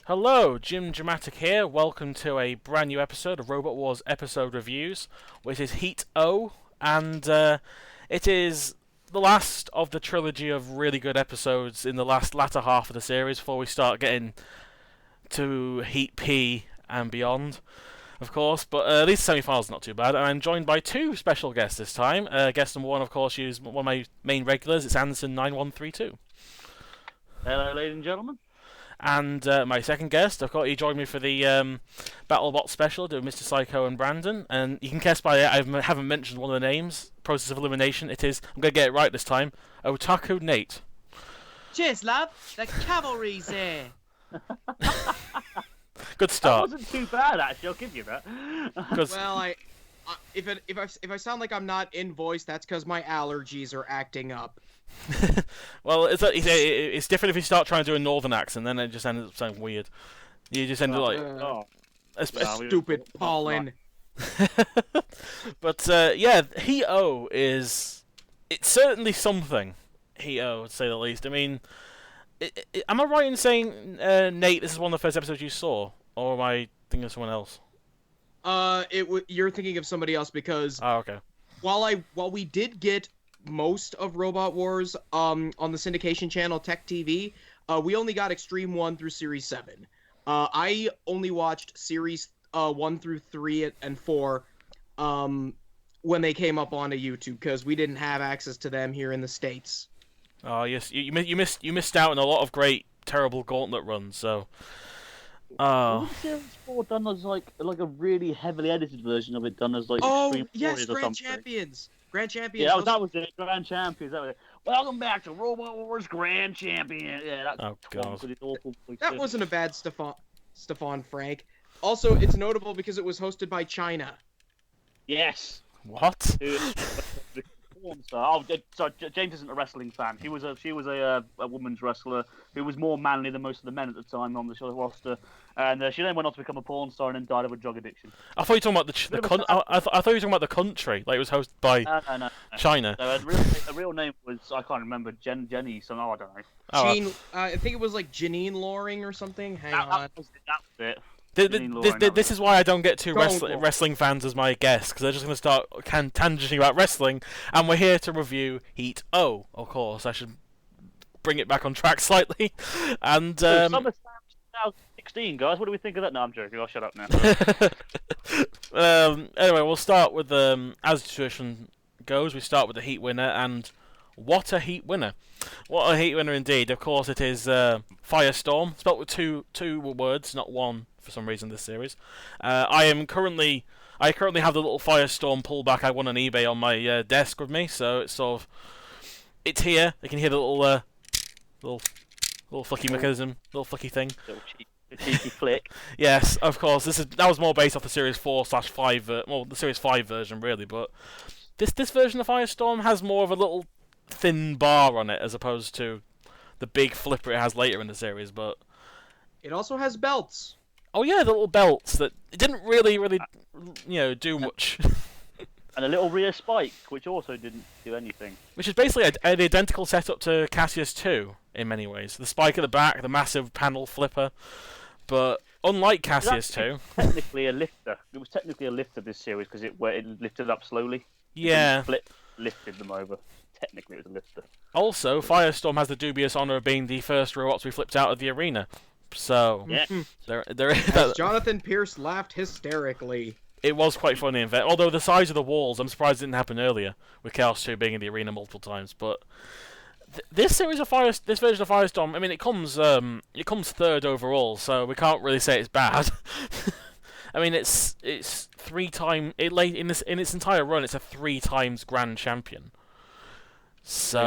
Hello, Jimjamatic here. Welcome to a brand new episode of Robot Wars episode reviews, which is Heat O, and it is the last of the trilogy of really good episodes in the latter half of the series before we start getting to Heat P and beyond, of course. But at least the semi-finals not too bad. And I'm joined by two special guests this time. Guest number one, of course, is one of my main regulars. It's Anderson9132. Hello, ladies and gentlemen. And my second guest, I've got he joined me for the BattleBot special, doing Mr. Psycho and Brandon. And you can guess by it, I haven't mentioned one of the names. Process of elimination. It is, I'm going to get it right this time, Otaku Nate. Cheers, love. The cavalry's here. Good start. That wasn't too bad, actually. I'll give you that. Well, if I sound like I'm not in voice, that's because my allergies are acting up. Well, it's different if you start trying to do a northern accent, then it just ends up sounding weird. You just end up like Stupid pollen. But yeah, Heat O it's certainly something. Heat O, to say the least. I mean, am I right in saying, Nate, this is one of the first episodes you saw, or am I thinking of someone else? You're thinking of somebody else because okay. While we did get most of Robot Wars on the syndication channel Tech TV, we only got Extreme 1 through Series 7. I only watched Series 1 through 3 and 4 when they came up onto YouTube because we didn't have access to them here in the States. Oh yes, you missed out on a lot of great terrible gauntlet runs. So, Wasn't Series 4 done as like a really heavily edited version of it, done as like Extreme yes, Warriors or Grand something? Champions. Grand Champions. Yeah, that was it. Grand Champions. That was it. Welcome back to Robot Wars Grand Champion. Yeah, that's God. awful. That wasn't a bad Stefan Frank. Also, it's notable because it was hosted by China. Yes. what? Porn star. Oh, sorry, James isn't a wrestling fan. She was a women's wrestler who was more manly than most of the men at the time on the show roster, and she then went on to become a porn star and then died of a drug addiction. I thought you were talking about I thought you were talking about the country, like it was hosted by No. China. So her real name was, I can't remember, Jenny. So I don't know. I think it was like Janine Loring or something. Hang on. That was it. This is why I don't get two wrestling fans as my guests, because they're just going to start tangenting about wrestling, and we're here to review Heat O, of course. I should bring it back on track slightly. And SummerSlam 2016, guys. What do we think of that? No, I'm joking. I'll shut up now. Anyway, we'll start with, as tradition goes, we start with the Heat winner, and what a Heat winner. What a Heat winner indeed. Of course, it is Firestorm, spelt with two words, not one, for some reason, this series. I currently have the little Firestorm pullback I won on eBay on my desk with me, so it's here. You can hear the little flicky mechanism, little flicky thing. The cheeky flick. Yes, of course. That was more based off the Series 4/5, the Series 5 version, really. But this version of Firestorm has more of a little thin bar on it as opposed to the big flipper it has later in the series. But It also has belts. oh yeah, the little belts that it didn't really do much. And a little rear spike, which also didn't do anything. Which is basically an identical setup to Cassius 2 in many ways. The spike at the back, the massive panel flipper. But unlike Cassius 2, technically a lifter. It was technically a lifter this series because it lifted up slowly. Yeah. Lifted them over. Technically, it was a lifter. Also, Firestorm has the dubious honor of being the first robots we flipped out of the arena. So, yeah. there is As Jonathan Pierce laughed hysterically. It was quite funny, in fact. Although the size of the walls, I'm surprised it didn't happen earlier, with Chaos 2 being in the arena multiple times. But this version of Firestorm, I mean, it comes third overall, so we can't really say it's bad. I mean, it's 3 times in its entire run. It's a 3 times grand champion. So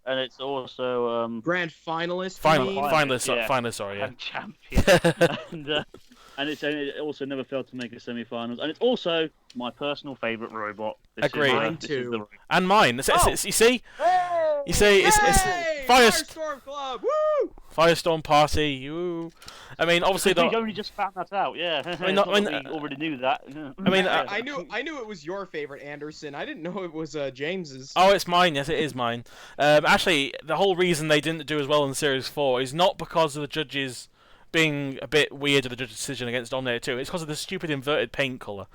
and it's also Grand finalist. Finalist. Sorry, yeah. And champion. and it also never failed to make a semi-finals. And it's also my personal favourite robot. Agreed. Mine too. And mine. You see, it's Firestorm Club. Woo! Firestorm Party. Woo! I mean, obviously, we only just found that out. Yeah, we already knew that. I mean, I knew it was your favorite, Anderson. I didn't know it was James's. Oh, it's mine. Yes, it is mine. Actually, the whole reason they didn't do as well in Series 4 is not because of the judges' being a bit weird of the judge's decision against Dominator 2, it's because of the stupid inverted paint color.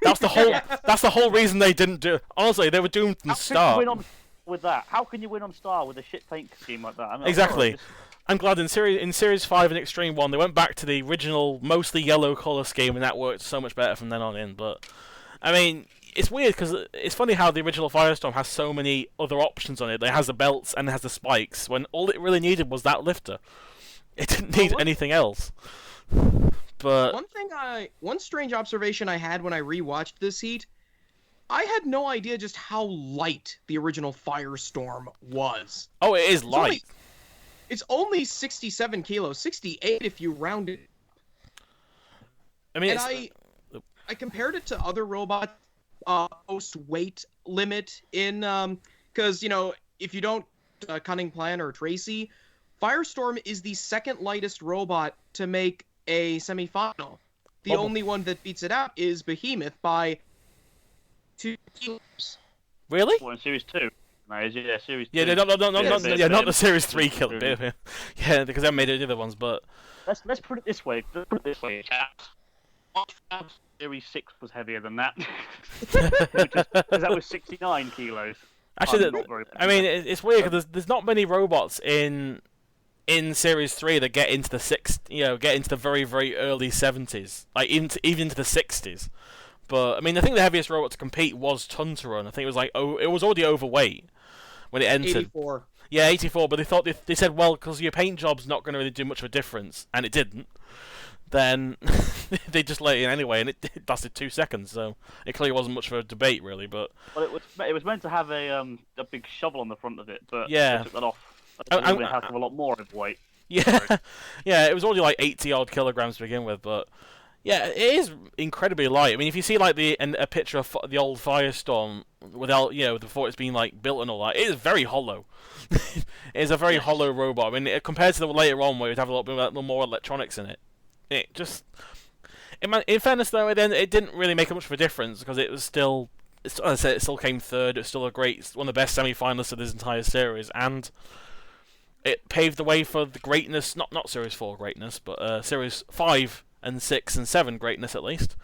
That's the whole. That's the whole reason they didn't do. Honestly, they were doomed from the start. How can you win on with that? How can you win on Star with a shit paint scheme like that? I mean, Exactly. I'm glad in series 5 and Extreme 1 they went back to the original mostly yellow color scheme, and that worked so much better from then on in. But I mean, it's weird because it's funny how the original Firestorm has so many other options on it. It has the belts and it has the spikes, when all it really needed was that lifter. It didn't need anything else. But one strange observation I had when I rewatched this heat, I had no idea just how light the original Firestorm was. Oh, it is light. It's only 67 kilos, 68 if you round it. I mean, and I compared it to other robots post weight limit in because if you don't Cunning Plan or Tracy, Firestorm is the second lightest robot to make a semifinal. The only one that beats it out is Behemoth by 2 kilos. Really? Well, in Series 2. No, yeah, Series 2. Yeah, not the Series 3 kill. Yeah, because I made it the other ones, but let's put it this way. Chaps. Series 6 was heavier than that. Because that was 69 kilos. Actually, I mean, it's weird because there's not many robots in Series 3 that get into the very, very early 70s, like even into the 60s. But I mean, I think the heaviest robot to compete was Tuntaron. I think it was it was already overweight when it entered. 84. Yeah, 84. But they said, well, because your paint job's not going to really do much of a difference, and it didn't. Then they just let it in anyway, and it lasted 2 seconds. So it clearly wasn't much of a debate, really. But it was meant to have a big shovel on the front of it, but yeah, they took that off. It had to have a lot more overweight. Yeah, yeah, it was only like 80 odd kilograms to begin with, but yeah, it is incredibly light. I mean, if you see like a picture of the old Firestorm without before it's been like built and all that, it is very hollow. It is a very hollow robot. I mean, compared to the later on where you'd have a little more electronics in it, it just. In fairness, though, it didn't really make much of a difference because it was still. As I said, it still came third. It's still one of the best semi-finalists of this entire series, and it paved the way for the greatness. Not Series 4 greatness, but Series 5 and 6 and 7 greatness at least.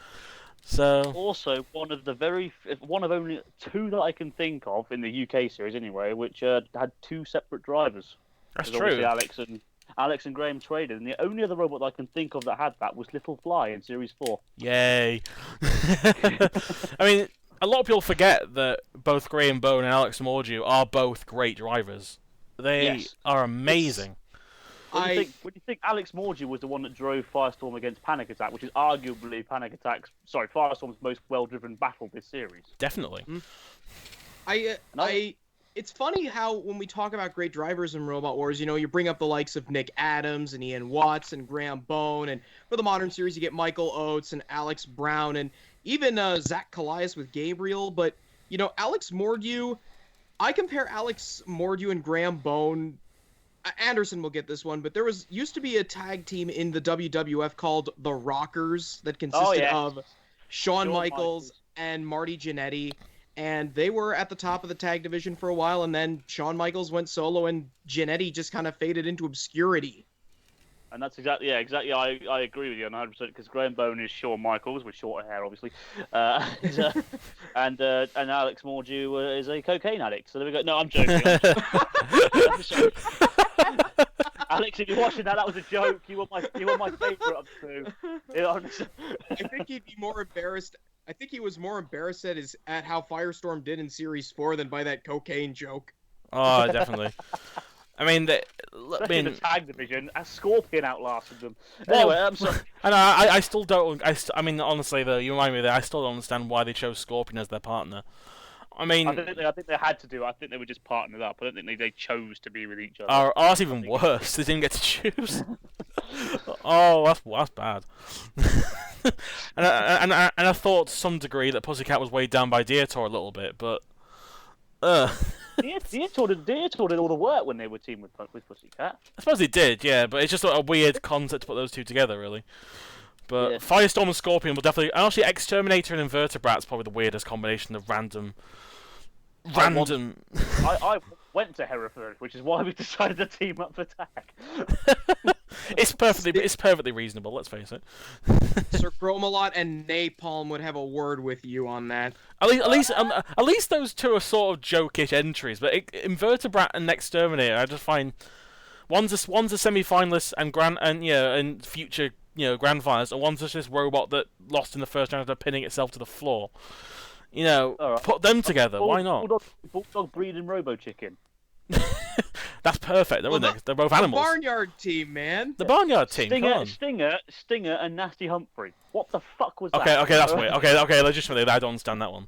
So also one of only 2 that I can think of in the UK series anyway, which had 2 separate drivers. That's true. Alex and Graham traded, and the only other robot that I can think of that had that was Little Fly in Series 4. Yay! I mean, a lot of people forget that both Graham Bone and Alex Mordew are both great drivers. They are amazing. When you think Alex Mordew was the one that drove Firestorm against Panic Attack, which is arguably Firestorm's most well-driven battle this series. Definitely. It's funny how when we talk about great drivers in Robot Wars, you bring up the likes of Nick Adams and Ian Watts and Graham Bone, and for the modern series you get Michael Oates and Alex Brown and even Zach Callias with Gabriel. But Alex Mordew, I compare Alex Mordew and Graham Bone. Anderson will get this one, but there used to be a tag team in the WWF called the Rockers that consisted of Shawn Michaels and Marty Jannetty, and they were at the top of the tag division for a while, and then Shawn Michaels went solo, and Jannetty just kind of faded into obscurity. And that's exactly. I agree with you 100% because Graham Bone is Shawn Michaels with shorter hair, obviously, and Alex Mordew is a cocaine addict. So there we go. No, I'm joking. I'm joking. Alex, if you're watching that was a joke. You were my favorite of the 2. I think he'd be more embarrassed. I think he was more embarrassed at how Firestorm did in Series 4 than by that cocaine joke. Oh, definitely. I mean, the tag division, a Scorpion outlasted them. Well, anyway, I'm sorry. I still don't. I mean, honestly, though, you remind me that I still don't understand why they chose Scorpion as their partner. I mean, I think they had to do. I think they were just partnered up. I don't think they chose to be with each other. Oh, that's even worse. They didn't get to choose. Oh, that's bad. and I thought to some degree that Pussycat was weighed down by Dietor a little bit, but Dietor did all the work when they were teamed with Pussycat. I suppose he did, yeah. But it's just a weird concept to put those two together, really. But Firestorm and Scorpion will definitely. And actually, Exterminator and Invertebrate's probably the weirdest combination of random. I went to Hereford, which is why we decided to team up for tag. It's perfectly reasonable. Let's face it. Sir Chromalot and Napalm would have a word with you on that. At least those two are sort of jokish entries. But Invertebrat and Exterminator, I just find one's a semi-finalist and future grand finalist, and one's just this robot that lost in the first round after pinning itself to the floor. Right. Put them together. Why not? Bulldog breeding Robo Chicken. That's perfect, though, isn't it? They're both animals. The Barnyard team, man. The Barnyard team. Stinger, and Nasty Humphrey. What the fuck was that? Okay, that's weird. Okay, legitimately, I don't understand that one.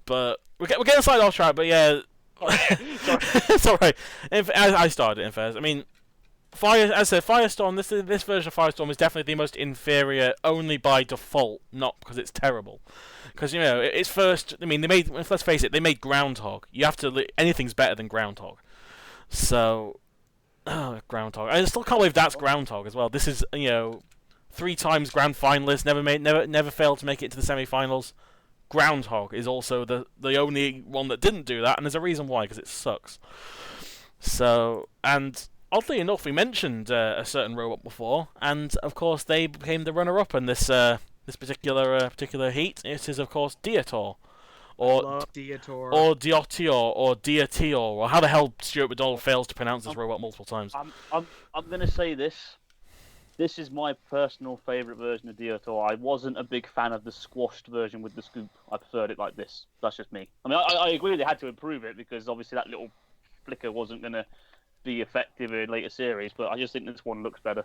But we're getting slightly off track. But yeah, it's alright. I started it in first. I mean, Firestorm. This version of Firestorm is definitely the most inferior, only by default, not because it's terrible. Because it's first. I mean, let's face it, they made Groundhog. You have to. Anything's better than Groundhog. So, Groundhog. I still can't believe that's Groundhog as well. This is 3 times grand finalist, never failed to make it to the semi-finals. Groundhog is also the only one that didn't do that, and there's a reason why, because it sucks. So, and oddly enough, we mentioned a certain robot before, and of course they became the runner-up in this particular heat. It is of course Dietor. Love Dietor. Or Diotior, or Diotior, or how the hell Stuart McDonald fails to pronounce this robot multiple times. I'm gonna say this. This is my personal favourite version of Diotor. I wasn't a big fan of the squashed version with the scoop. I preferred it like this. That's just me. I mean, I agree they had to improve it because obviously that little flicker wasn't gonna be effective in later series, but I just think this one looks better.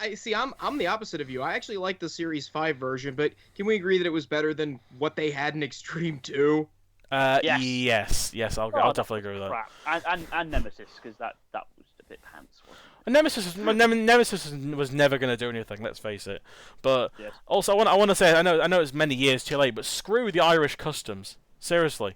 I see. I'm the opposite of you. I actually like the Series 5 version, but can we agree that it was better than what they had in Extreme 2? Yes. I'll definitely agree with that. Crap. And Nemesis, because that was a bit pants. Nemesis was never going to do anything. Let's face it. But yes. Also, I want to say, I know it's many years too late, but screw the Irish customs. Seriously.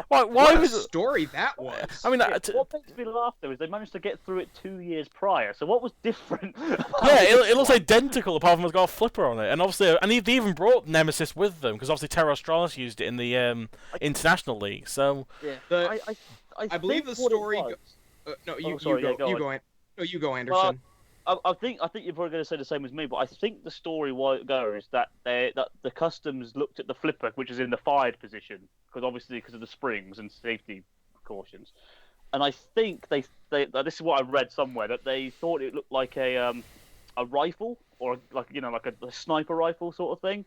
What a story that was. I mean, what makes me laugh though is they managed to get through it 2 years prior. So what was different? Yeah, it looks identical apart from it's got a flipper on it, and obviously, they even brought Nemesis with them because obviously Terra Australis used it in the International League. So yeah, I believe the story. No, you go. No, you go, Anderson. I think you're probably going to say the same as me, but I think the story goes that the customs looked at the flipper, which is in the fired position, because of the springs and safety precautions, and I think they this is what I read somewhere, that they thought it looked like a rifle or like a sniper rifle sort of thing,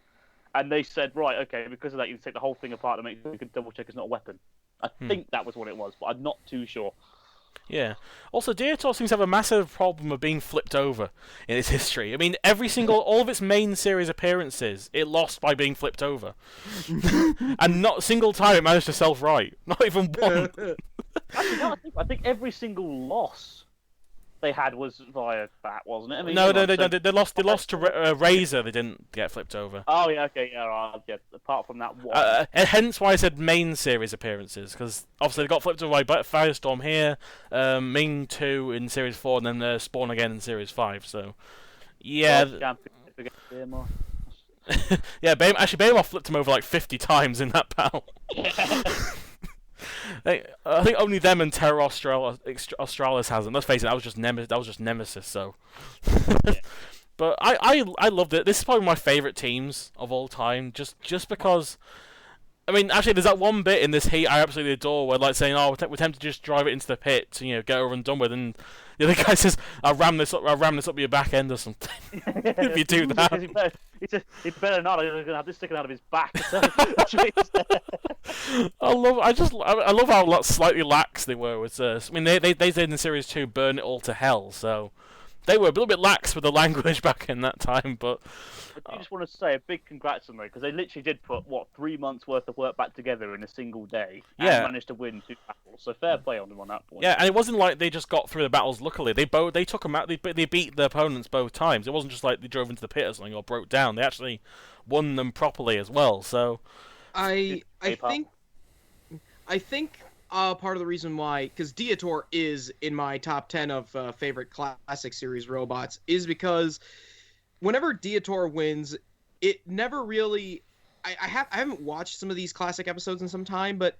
and they said, right, okay, because of that you can take the whole thing apart and make sure you can double check it's not a weapon. I think that was what it was, but I'm not too sure. Yeah. Also, Dietor seems to have a massive problem of being flipped over in its history. I mean, all of its main series appearances, it lost by being flipped over. And not a single time it managed to self-right. Not even one. Actually, no, I think every single loss they had was via that, wasn't it? I mean, no, they lost to Razor. They didn't get flipped over. Oh yeah, okay, yeah, right. Yeah, apart from that one. Hence why I said main series appearances, because obviously they got flipped over by Firestorm here, Ming 2 in Series 4, and then Spawn again in Series 5. So, yeah. Yeah, Behemoth flipped him over like 50 times in that battle. I think only them and Terra Australis has them. Let's face it, that was just Nemesis. So, but I loved it. This is probably my favorite teams of all time. Just because, I mean, actually, there's that one bit in this heat I absolutely adore, where like saying, "Oh, we're tempted to just drive it into the pit to get over and done with," and the other guy says, "I'll ram this up your back end or something." If you do that. He better not. He's gonna have this sticking out of his back. I love how slightly lax they were with this. I mean, they did in Series 2 burn it all to hell, so they were a little bit lax with the language back in that time. But I just want to say a big congrats on them, because they literally did put 3 months worth of work back together in a single day, and managed to win 2 battles. So fair play on them on that point. Yeah, and it wasn't like they just got through the battles. Luckily, they took them out. They beat their opponents both times. It wasn't just like they drove into the pit or something or broke down. They actually won them properly as well. So I think part of the reason why, because Dietor is in my top 10 of favorite classic series robots, is because whenever Dietor wins, it never really. I haven't watched some of these classic episodes in some time, but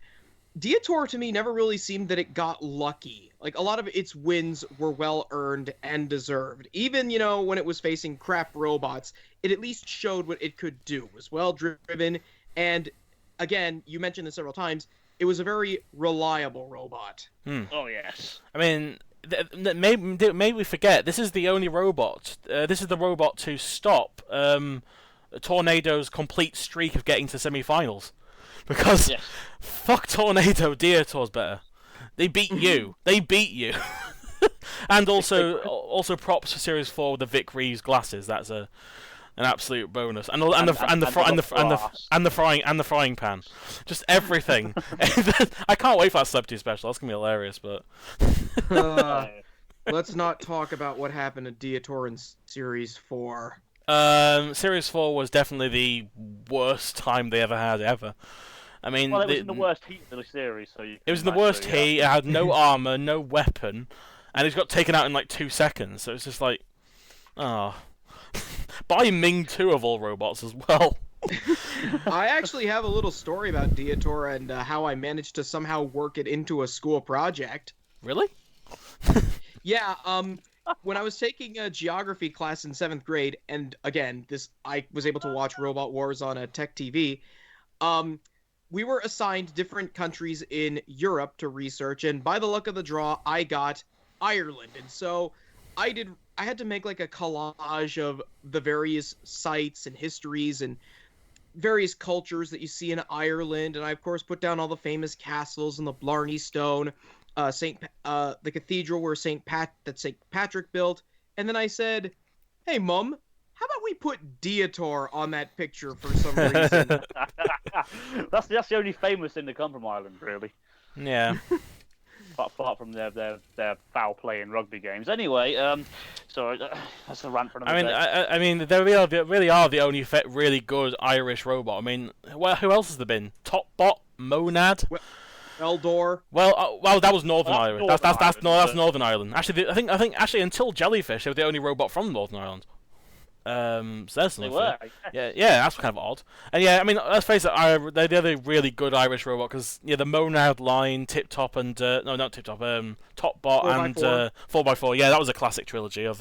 Dietor to me never really seemed that it got lucky. Like a lot of its wins were well earned and deserved. Even, when it was facing crap robots, it at least showed what it could do. It was well driven, and again, you mentioned this several times, it was a very reliable robot. Oh yes. I mean, maybe we forget, this is the only robot. This is the robot to stop Tornado's complete streak of getting to semi-finals. Because, fuck Tornado, Dietor's better. They beat you. They beat you. And also props for Series 4 with the Vic Reeves glasses. That's an absolute bonus. And the frying pan. Just everything. I can't wait for that Celebrity Special. That's gonna be hilarious. But let's not talk about what happened to Dietor in Series 4. Series 4 was definitely the worst time they ever had ever. I mean, well, it was in the worst heat of the series, so it was in the worst heat. It had no armor, no weapon, and it got taken out in like 2 seconds. So it's just like, by Ming 2 of all robots as well. I actually have a little story about Dietor and how I managed to somehow work it into a school project. Really? Yeah. When I was taking a geography class in 7th grade, and again, I was able to watch Robot Wars on a Tech TV. We were assigned different countries in Europe to research, and by the luck of the draw, I got Ireland. And so I had to make like a collage of the various sites and histories and various cultures that you see in Ireland, and I of course put down all the famous castles and the Blarney Stone, the cathedral where St. Patrick built, and then I said, "Hey, Mum, how about we put Dietor on that picture for some reason?" That's the only famous thing to come from Ireland, really. Yeah. Apart from their foul play in rugby games. Anyway, sorry, that's a rant for another day. I mean, they really are the only really good Irish robot. I mean, who else has there been? Topbot, Monad. Eldor. Well, that was Northern Ireland. That's Northern Ireland. Actually, I think until Jellyfish, they were the only robot from Northern Ireland. So that's They were. Yeah, that's kind of odd. And yeah, I mean, let's face it, they're the other really good Irish robot because the Monad line, Tip Top, and no, not Tip Top, Topbot and 4x4. Yeah, that was a classic trilogy of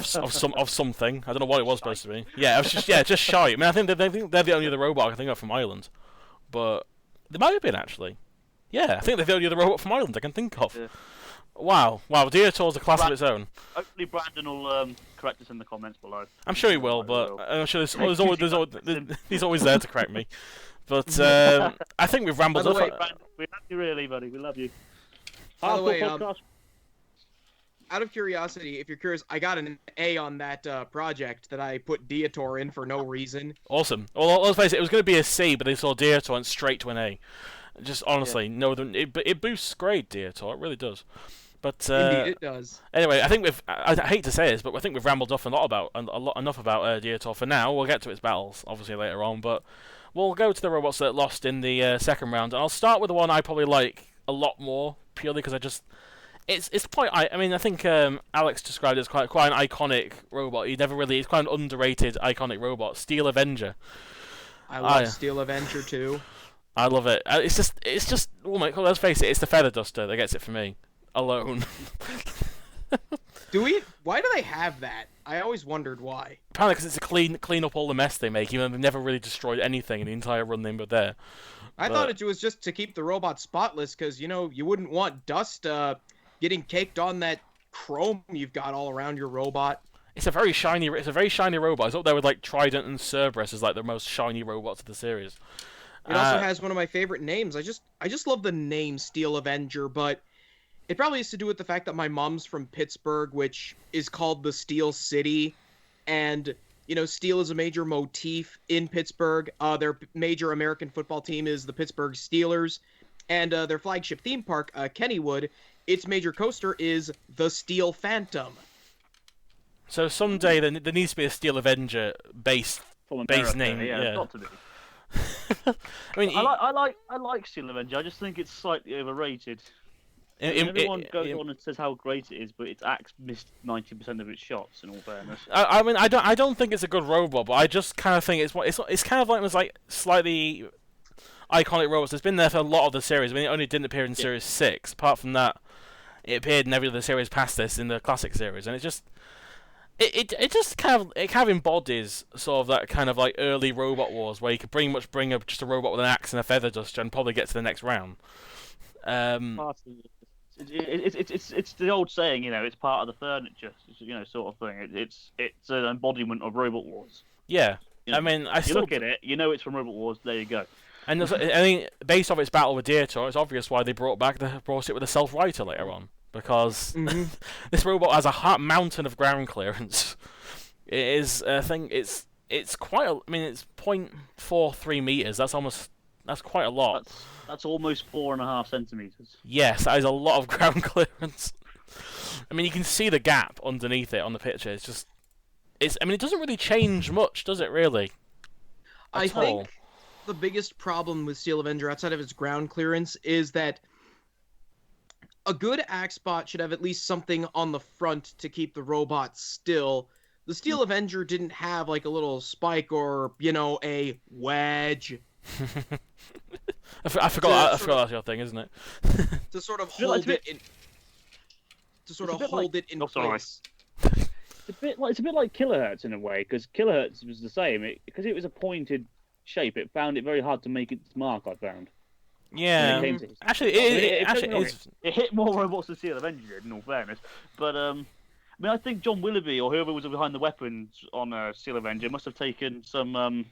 something. I don't know what it was supposed to be. Yeah, it was just shy. I mean, I think they're the only other robot I can think of from Ireland, but they might have been actually. Yeah, I think they're the only other robot from Ireland I can think of. Yeah. Wow, Dietor's a class of its own. Hopefully Brandon will correct us in the comments below. I'm sure he will, but I'm sure he's always there to correct me. But I think we've rambled By the way, off. Brandon, we love you really, buddy. We love you. By the way, out of curiosity, if you're curious, I got an A on that project that I put Dietor in for no reason. Awesome. Well, let's face it, it was going to be a C, but they saw Dietor and straight to an A. Just honestly, it boosts grade, Dietor. It really does. But indeed, it does. Anyway, I think I hate to say this, but I think we've rambled off enough about Dietor for now. We'll get to its battles obviously later on, but we'll go to the robots that lost in the second round, and I'll start with the one I probably like a lot more purely because it's quite. I mean, I think Alex described it as quite an iconic robot. It's quite an underrated iconic robot, Steel Avenger. I love Steel Avenger too. I love it. It's just. Oh my God! Let's face it. It's the feather duster that gets it for me. Alone. Why do they have that? I always wondered why. Apparently because it's to clean up all the mess they make, even though they've never really destroyed anything in the entire run they were there. I thought it was just to keep the robot spotless, because, you wouldn't want dust getting caked on that chrome you've got all around your robot. It's a very shiny robot. It's up there with like Trident and Cerberus as like the most shiny robots of the series. It also has one of my favorite names. I just love the name Steel Avenger, but it probably has to do with the fact that my mom's from Pittsburgh, which is called the Steel City, and steel is a major motif in Pittsburgh. Their major American football team is the Pittsburgh Steelers, and their flagship theme park, Kennywood, its major coaster is the Steel Phantom. So someday there needs to be a Steel Avenger base name. Yeah, it's got to be. I mean, I like Steel Avenger. I just think it's slightly overrated. Everyone goes on and says how great it is, but its axe missed 90% of its shots. In all fairness, I mean, I don't think it's a good robot, but I just kind of think it's kind of like it was like slightly iconic robots. It's been there for a lot of the series. I mean, it only didn't appear in Series 6. Apart from that, it appeared in every other series past this in the classic series, and it just kind of embodies sort of that kind of like early Robot Wars, where you could pretty much bring just a robot with an axe and a feather duster and probably get to the next round. It's the old saying, it's part of the furniture, sort of thing. It's an embodiment of Robot Wars. Yeah, I mean, you look at it, it's from Robot Wars. There you go. And I mean, based off its battle with Dietor, it's obvious why they brought it with a self-righter later on, because this robot has a mountain of ground clearance. It is a thing. It's quite. I mean, it's 0.43 meters. That's quite a lot. That's almost 4.5 centimeters. Yes, that is a lot of ground clearance. I mean, you can see the gap underneath it on the picture. I mean, it doesn't really change much, does it? Really? I think the biggest problem with Steel Avenger, outside of its ground clearance, is that a good axe bot should have at least something on the front to keep the robot still. The Steel Avenger didn't have like a little spike or a wedge. I forgot that's your thing, isn't it? To sort of hold it in. To sort of hold it in place. It's a bit like Kilohertz in a way, because Kilohertz was the same. Because it was a pointed shape, it found it very hard to make its mark. I found. Yeah, actually, it hit more robots than Steel Avenger did, in all fairness. But I think John Willoughby or whoever was behind the weapons on Steel Avenger must have taken some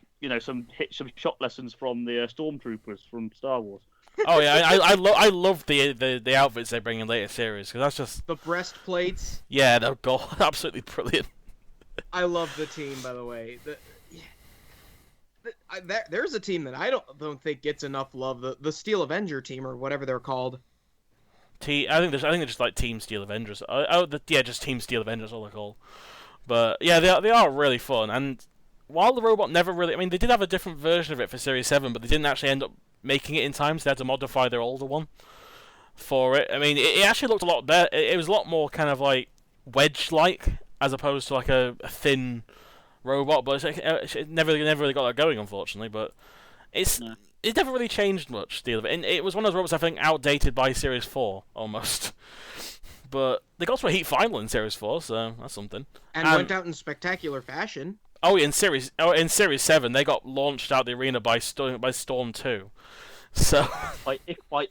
shot lessons from the stormtroopers from Star Wars. Oh yeah, I love the outfits they bring in later series, because that's just the breastplates. Yeah, they're absolutely brilliant. I love the team, by the way. There's a team that I don't think gets enough love. The Steel Avenger team, or whatever they're called. I think they're just like Team Steel Avengers. Just Team Steel Avengers, all they're called. But yeah, they are really fun. And while the robot never really, I mean, they did have a different version of it for Series 7, but they didn't actually end up making it in time, so they had to modify their older one for it. I mean, it actually looked a lot better. It was a lot more kind of like Wedge-like, as opposed to like a thin robot. But it never really got that going, unfortunately. But it never really changed much. And it was one of those robots I think outdated by Series 4 almost. But they got to a heat final in Series 4, so that's something. And went out in spectacular fashion. Oh, in Series 7, they got launched out the arena by Storm 2. So by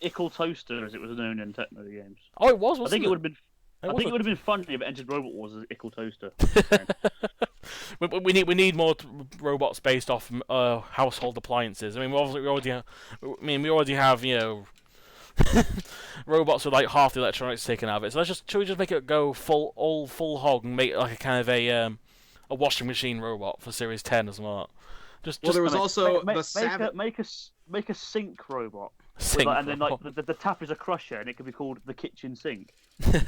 Ickle Toaster, as it was known in Techno games. Oh, it was. I think it would have been. I think it would have been funny if it entered Robot Wars as Ickle Toaster. we need more robots based off household appliances. I mean, we already have robots with like half the electronics taken out of it. So should we just make it go full hog and make like a kind of a washing machine robot for Series 10 or something like that? There was also make a sink robot. Sink and then like the tap is a crusher, and it could be called the kitchen sink. You're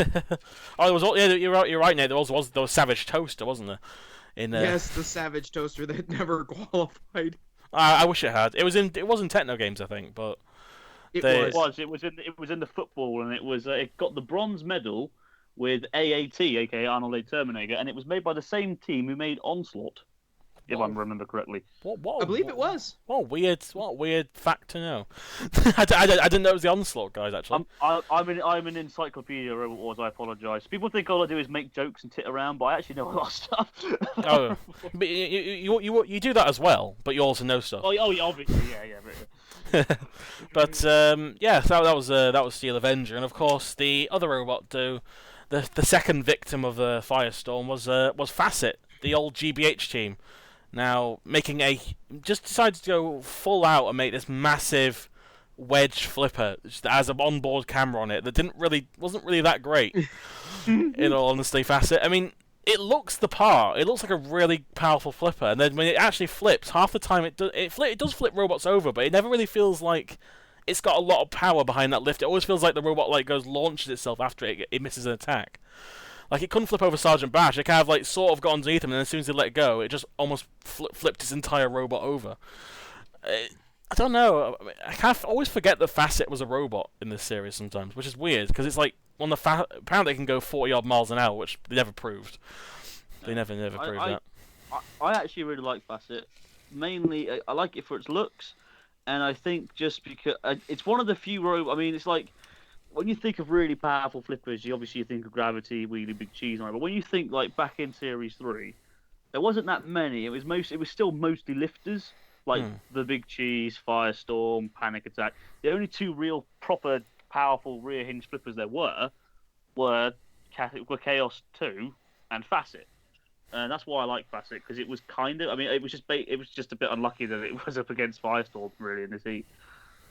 right, Nate. There was Savage Toaster, wasn't there? Yes, the Savage Toaster that never qualified. I wish it had. It was in Techno games, I think, but it was in the football, and it got the bronze medal with AAT, aka Arnold A. Terminator, and it was made by the same team who made Onslaught, if I remember correctly. I believe it was. What weird fact to know. I didn't know it was the Onslaught guys, actually. I'm an encyclopedia of Robot Wars. I apologise. People think all I do is make jokes and tit around, but I actually know a lot of stuff. Oh, but you do that as well, but you also know stuff. Oh, yeah, obviously, yeah. But so that was Steel Avenger, and of course the other robot, the second victim of the Firestorm was Facet, the old GBH team. Now just decided to go full out and make this massive wedge flipper that has an onboard camera on it that wasn't really that great. In all honesty, Facet. I mean, it looks the part. It looks like a really powerful flipper, and then when it actually flips, half the time it does flip robots over, but it never really feels like it's got a lot of power behind that lift. It always feels like the robot launches itself after it misses an attack. Like, it couldn't flip over Sergeant Bash. It kind of sort of got underneath him, and as soon as he let go, it just almost flipped his entire robot over. I don't know. I kind of always forget that Facet was a robot in this series sometimes, which is weird, because it's like, apparently it can go 40-odd miles an hour, which they never proved. They never proved that. I actually really like Facet. Mainly, I like it for its looks, and I think just because it's one of the few I mean, it's like when you think of really powerful flippers, you obviously think of Gravity, Wheelie, Big Cheese, and all that. But when you think like back in Series 3, there wasn't that many. It was still mostly lifters, like the Big Cheese, Firestorm, Panic Attack. The only two real proper powerful rear hinge flippers there were Chaos 2 and Facet. And that's why I like Facet, because it was kind of, I mean, it was just a bit unlucky that it was up against Firestorm really in this heat.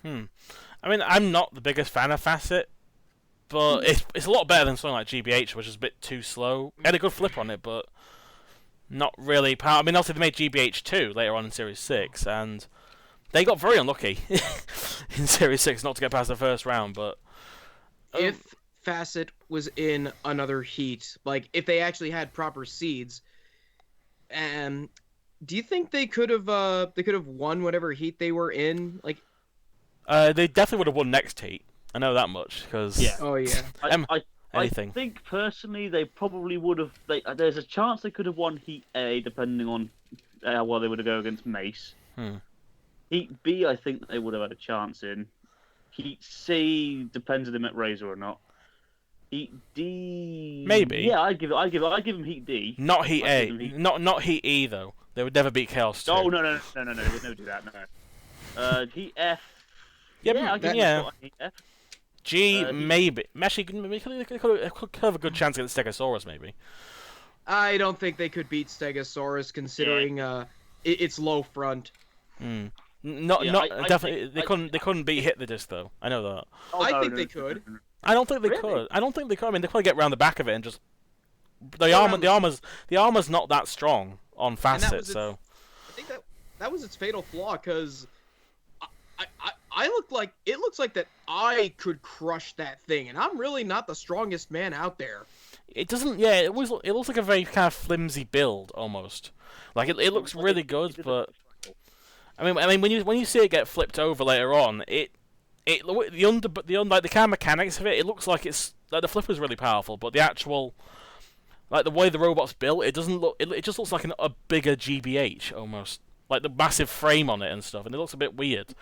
I mean, I'm not the biggest fan of Facet, but it's a lot better than something like GBH, which is a bit too slow. It had a good flip on it, but not really I mean, also they made GBH 2 later on in Series 6, and they got very unlucky in Series 6 not to get past the first round, but... If Facet was in another heat, like, if they actually had proper seeds, do you think they could have won whatever heat they were in? Like, they definitely would have won next heat. I know that much, because... Yeah. Oh, yeah. Anything. I think personally they probably would have. There's a chance they could have won Heat A, depending on how well they would have go against Mace. Heat B, I think they would have had a chance in. Heat C depends if they met Razor or not. Heat D, maybe. Yeah, I give them Heat D. Not Heat A, not Heat E though. They would never beat Chaos 2. Oh no, they would never do that. No. Heat F. Yeah, I give them Heat F. G, maybe. Actually, they could have a good chance against Stegosaurus, maybe. I don't think they could beat Stegosaurus, considering its low front. Definitely. They couldn't beat Hit the Disc though. I know that. I think they could. I don't think they could. I don't think they could. I mean, they probably get around the back of it and just the armor's not that strong on Facet, so. I think that was its fatal flaw, because it looks like that I could crush that thing, and I'm really not the strongest man out there. It doesn't. Yeah, it looks like a very kind of flimsy build almost. Like it looks really good, but I mean when you see it get flipped over later on, the kind of mechanics of it, it looks like it's like the flipper's really powerful, but the actual, like the way the robot's built, it doesn't look. It just looks like a bigger GBH almost, like the massive frame on it and stuff, and it looks a bit weird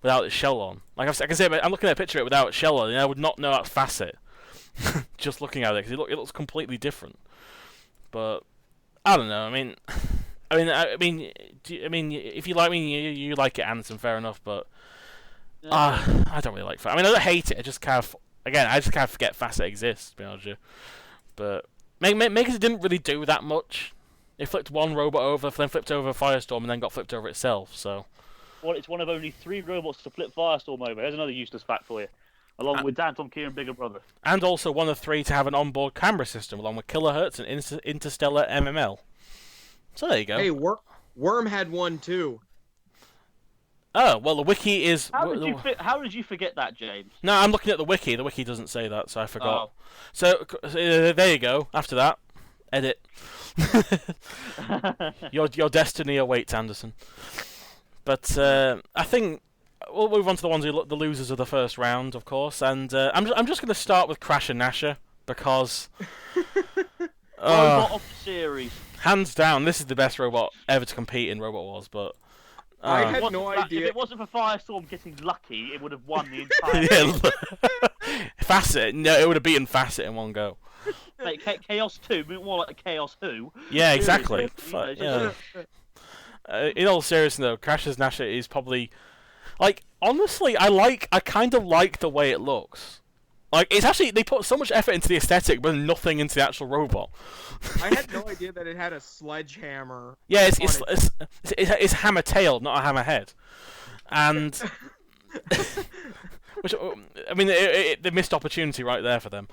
without its shell on. Like I can say, I'm looking at a picture of it without its shell on, and I would not know that's Facet just looking at it, because it looks completely different. But I don't know. I mean, if you like me, you like it, Anderson. Fair enough, but I don't really like Facet. I mean, I don't hate it. I just kind of forget Facet exists, to be honest with you. But because it didn't really do that much. It flipped one robot over, then flipped over Firestorm, and then got flipped over itself. So. Well, it's one of only 3 robots to flip Firestorm over. There's another useless fact for you. Along with Dan, Tom, Kieran, Bigger Brother. And also one of 3 to have an onboard camera system, along with Kilohertz and Interstellar MML. So there you go. Hey, Worm had one too. Oh, well, the wiki is... How did you forget that, James? No, I'm looking at the wiki. The wiki doesn't say that, so I forgot. So, there you go. After that, edit. Your destiny awaits, Anderson. But I think we'll move on to the losers of the first round, of course. And I'm just going to start with Crash and Nasher, because... Robot of the series. Hands down, this is the best robot ever to compete in Robot Wars, but... I had no idea. If it wasn't for Firestorm getting lucky, it would have won the entire... Facet, no, it would have beaten Facet in one go. Like, Chaos 2, more like Chaos Who. Yeah, exactly. Yeah. In all seriousness, though, Crash's Nasher is probably... Like, honestly, I kind of like the way it looks. Like, it's actually... They put so much effort into the aesthetic, but nothing into the actual robot. I had no idea that it had a sledgehammer. Yeah, it's hammer-tailed, not a hammer-head. And... which, I mean, the missed opportunity right there for them.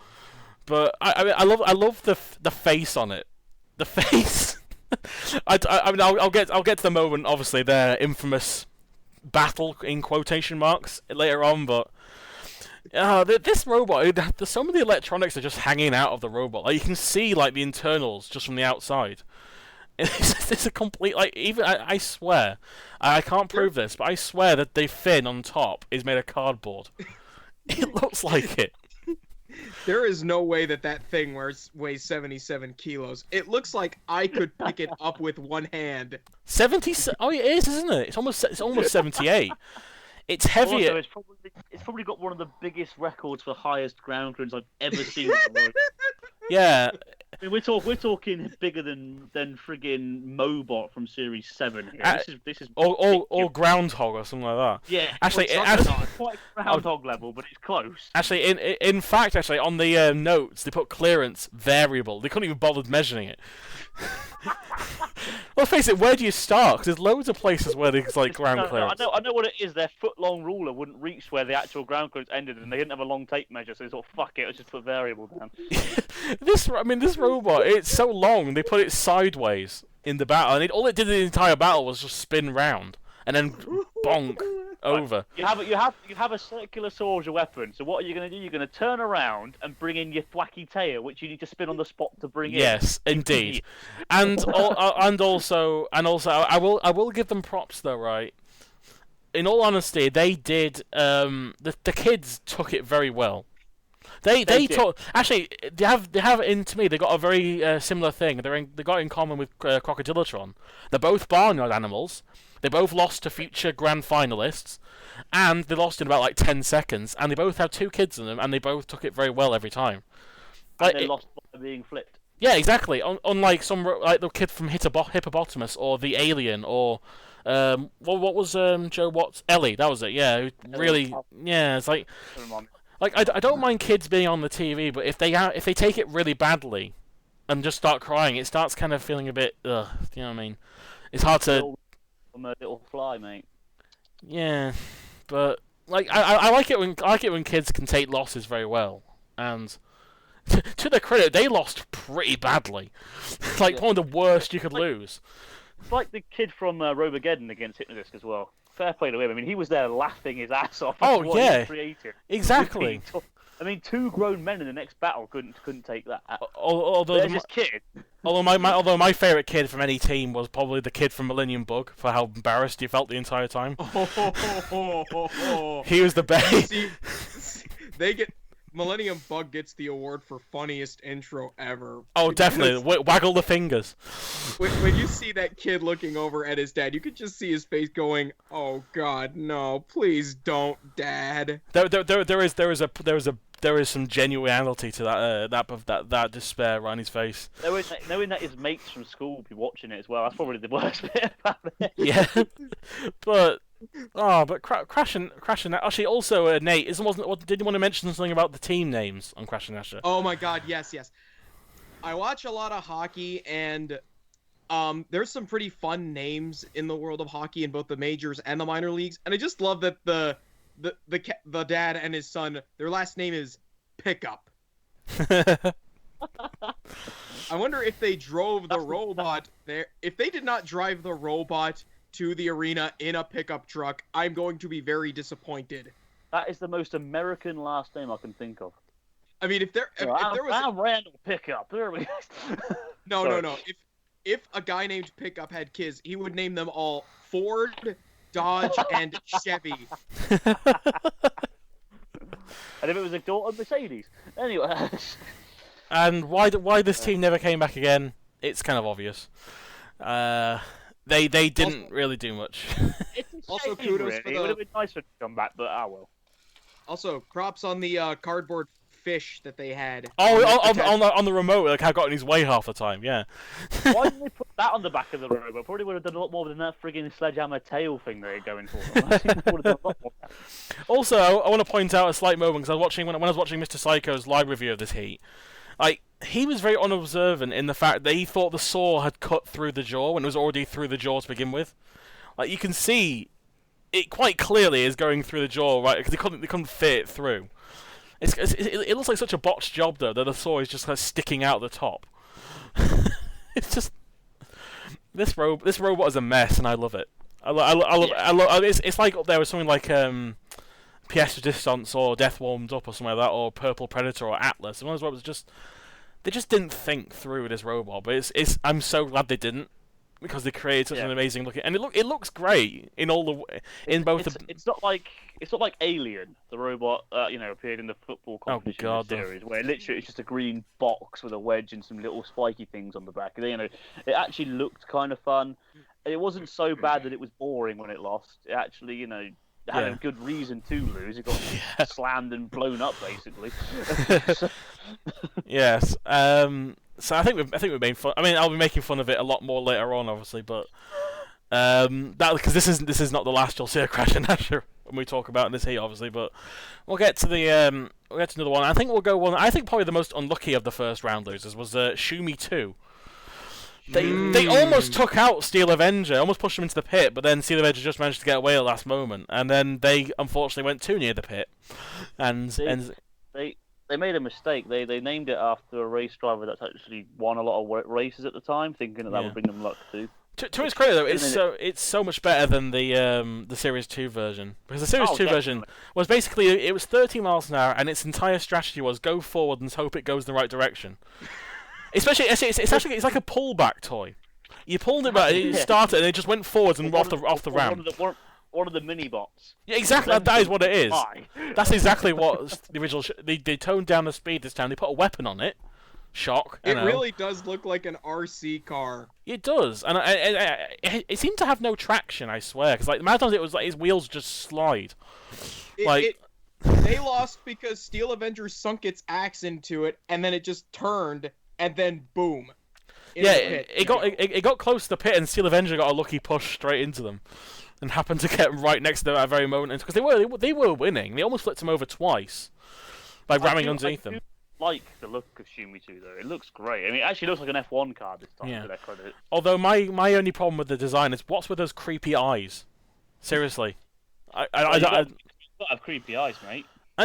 But I love the face on it. The face... I mean, I'll get to the moment, obviously, their infamous battle, in quotation marks, later on, but... this robot, some of the electronics are just hanging out of the robot. Like, you can see, like, the internals just from the outside. It's a complete, like, even, I swear, I can't prove this, but I swear that the fin on top is made of cardboard. It looks like it. There is no way that thing weighs 77 kilos. It looks like I could pick it up with one hand. 70? Oh, it is, isn't it? It's almost 78. It's heavier. Also, it's probably got one of the biggest records for highest ground clearance I've ever seen. On the road. Yeah. I mean, we're talking bigger than friggin' Mobot from Series 7 here. This is or Groundhog or something like that. Yeah. Actually, it's not quite Groundhog level, but it's close. Actually, in fact, on the notes they put clearance variable. They couldn't even bother measuring it. Well, face it, where do you start? Because there's loads of places where there's like ground clearance. I know what it is. Their foot-long ruler wouldn't reach where the actual ground clearance ended, and they didn't have a long tape measure, so they thought, fuck it, let's just put variable down. This robot, it's so long, they put it sideways in the battle, and all it did in the entire battle was just spin round, and then bonk over. You have a circular sword as your weapon, so what are you going to do? You're going to turn around and bring in your thwacky tail, which you need to spin on the spot to bring in. Yes, indeed. and also, I will give them props though, right? In all honesty, they did. The kids took it very well. They took actually they have in to me they got a very similar thing. They got in common with Crocodilotron. They're both barnyard animals. They both lost to future grand finalists, and they lost in about like 10 seconds. And they both have 2 kids in them, and they both took it very well every time. Like, and they lost by being flipped. Yeah, exactly. Unlike some like the kid from Hippopotamus or the Alien or what was Joe Watts Ellie? That was it. Yeah, really. Yeah, it's like I don't mind kids being on the TV, but if they take it really badly and just start crying, it starts kind of feeling a bit ugh. You know what I mean? It's hard to. From a little fly, mate. Yeah, but like I like it when kids can take losses very well, and to their credit, they lost pretty badly. Like one of the worst you could lose. It's like the kid from Robogeddon against Hypnodisc as well. Fair play to him. I mean, he was there laughing his ass off. Oh yeah, exactly. I mean, 2 grown men in the next battle couldn't take that. Although there's this kid. Although my favourite kid from any team was probably the kid from Millennium Bug for how embarrassed he felt the entire time. He was the best. Millennium Bug gets the award for funniest intro ever. Oh, definitely. Waggle the fingers. When you see that kid looking over at his dad, you could just see his face going, "Oh God, no! Please don't, Dad." There is some genuinity to that despair on his face. Knowing that his mates from school will be watching it as well, that's probably the worst bit about it. Yeah, but Crash and actually also Nate did you want to mention something about the team names on Crash and Asher? Oh my God, yes. I watch a lot of hockey, and there's some pretty fun names in the world of hockey in both the majors and the minor leagues, and I just love that the dad and his son, their last name is Pickup. I wonder if they drove the robot there. If they did not drive the robot to the arena in a pickup truck, I'm going to be very disappointed. That is the most American last name I can think of. I mean, if there was I'm Randall Pickup. There we go. No. If a guy named Pickup had kids, he would name them all Ford, Dodge, and Chevy. And if it was a daughter, Mercedes. Anyway. And why this team never came back again? It's kind of obvious. They didn't really do much. Also, kudos really. It would have been nice for them to come back, but well. Also, props on the cardboard fish that they had. Oh, on the remote, like I got in his way half the time. Yeah. Why didn't they put that on the back of the robot? Probably would have done a lot more than that frigging sledgehammer tail thing they're going for. I think they would have done a lot more. Also, I want to point out a slight moment because when I was watching Mr. Psycho's live review of this heat, like he was very unobservant in the fact that he thought the saw had cut through the jaw when it was already through the jaw to begin with. Like you can see, it quite clearly is going through the jaw, right? Because they couldn't fit it through. It looks like such a botched job though that the saw is just kind of sticking out the top. It's just this robot is a mess, and I love it. I love. It's like there was something like Pièce de Resistance or Death Warmed Up or something like that, or Purple Predator or Atlas. One of those robots they just didn't think through this robot, but I'm so glad they didn't, because they created such an amazing looking, and it looks great in both. It's not like Alien, the robot appeared in the football competition series, where literally it's just a green box with a wedge and some little spiky things on the back. It actually looked kind of fun. It wasn't so bad that it was boring when it lost. It actually, had Yeah. a good reason to lose. He got slammed and blown up, basically. Yes. So I think we've made fun. I mean, I'll be making fun of it a lot more later on, obviously, but that because this is not the last you'll see a Crash and Asher when we talk about this heat, obviously. But we'll get to another one. I think we'll go one. I think probably the most unlucky of the first round losers was Shumi 2. They almost took out Steel Avenger, almost pushed him into the pit, but then Steel Avenger just managed to get away at the last moment, and then they unfortunately went too near the pit, and They made a mistake. They named it after a race driver that's actually won a lot of races at the time, thinking that would bring them luck too. To its credit, though, it's so much better than the Series 2 version, because the Series 2 version was basically it was 30 miles an hour, and its entire strategy was go forward and hope it goes in the right direction. Especially, it's like a pullback toy. You pulled it back, you started, and it just went forwards and off the ramp. One of the mini bots. Yeah, exactly. That is what it is. That's exactly what the original. They toned down the speed this time. They put a weapon on it. Shock. It really does look like an RC car. It does, and it seemed to have no traction. I swear, because like the amount of times it was like his wheels just slide. They lost because Steel Avenger sunk its axe into it, and then it just turned, and then boom. It got close to the pit, and Steel Avenger got a lucky push straight into them, and happened to get right next to them at that very moment. Because they were winning. They almost flipped him over twice by ramming underneath them. Like the look of Shumi 2 though, it looks great. I mean, it actually looks like an F1 car this time. To their credit. Although my only problem with the design is what's with those creepy eyes. Seriously, I don't have creepy eyes, mate. No,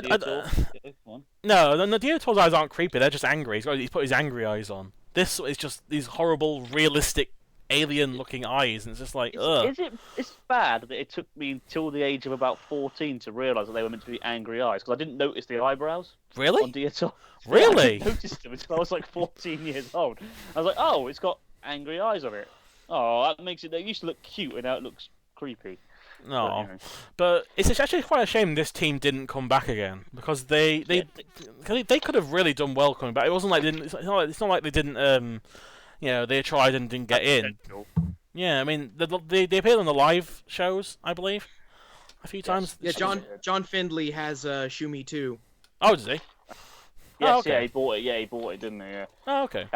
Dietor's eyes aren't creepy. They're just angry. He's put his angry eyes on. This is just these horrible, realistic, alien-looking eyes, and it's just like, ugh. It's bad that it took me until the age of about 14 to realise that they were meant to be angry eyes, because I didn't notice the eyebrows. Really? On Dietor. Really? I didn't notice them until I was like 14 years old. I was like, oh, it's got angry eyes on it. Oh, that makes it. They used to look cute, and now it looks creepy. No, but it's actually quite a shame this team didn't come back again, because they could have really done well coming back. It wasn't like it's not like they didn't they tried and didn't get in. Yeah, I mean they appeared on the live shows, I believe, a few times. Yeah, John Findlay has Shumi 2. Oh, does he? Yes, okay. He bought it. Yeah, he bought it, didn't he? Yeah. Oh, okay.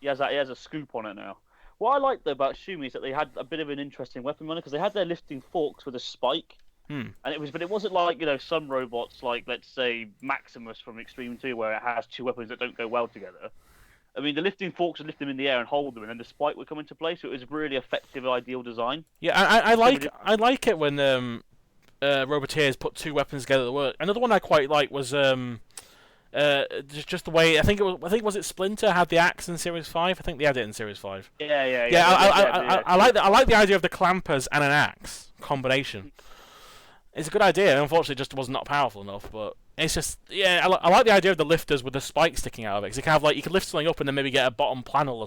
He has a scoop on it now. What I like though about Shumi is that they had a bit of an interesting weapon on it, because they had their lifting forks with a spike, and it wasn't like some robots like, let's say, Maximus from Extreme 2, where it has two weapons that don't go well together. I mean, the lifting forks would lift them in the air and hold them, and then the spike would come into place. So it was a really effective, ideal design. Yeah, I like it when Roboteers put two weapons together that work. Another one I quite like was just the way I think was it Splinter had the axe in Series 5. I think they had it in Series 5. Yeah. I like the idea of the clampers and an axe combination. It's a good idea. Unfortunately, it just was not powerful enough. But it's just I like the idea of the lifters with the spike sticking out of it. Because you can have you can lift something up and then maybe get a bottom panel or